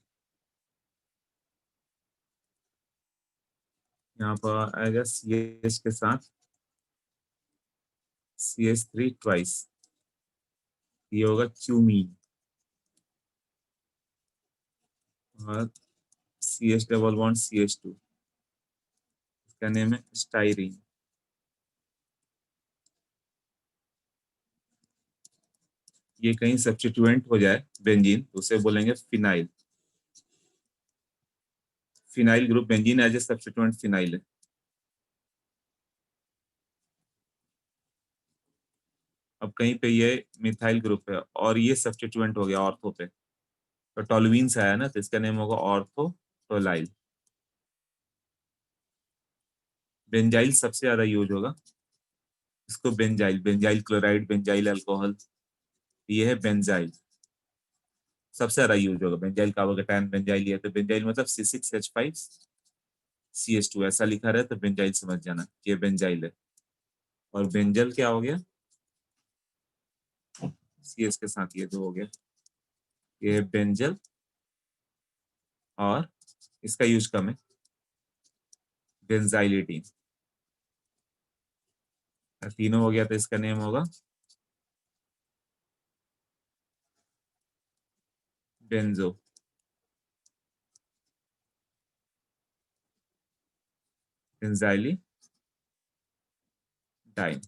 यहाँ पर आएगा CH के साथ CH3 ट्वाइस, ये होगा च्यूमीन। और CH डबल बॉन्ड CH2, इसका नेम है स्टाइरीन। ये कहीं सब्स्टिट्यूएंट हो जाए बेंजीन तो उसे बोलेंगे phenyl. Phenyl group, benzene as a substituent phenyl है। अब कहीं पे ये मिथाइल ग्रुप है और ये सब्स्टिट्यूएंट हो गया ऑर्थो पे, तो टोलुइन से आया ना, तो इसका नेम होगा ऑर्थो टोलाइल। बेंजाइल सबसे ज्यादा यूज होगा, इसको benzyl, benzyl chloride, benzyl alcohol, ये है बेंजाइल। सबसे ज्यादा यूज होगा बेंजाइल कार्बोकेटायन, बेंजाइल, ये तो बेंजाइल मतलब C6H5CH2 ऐसा लिखा रहे तो बेंजाइल समझ जाना, ये बेंजाइल है। और बेंजल क्या हो गया, CH के साथ ये दो हो गया, ये बेंजल, और इसका यूज कम है बेंजाइलिडीन। तीनों हो गया तो इसका नेम होगा बेंजो बेंजाइली डाइन।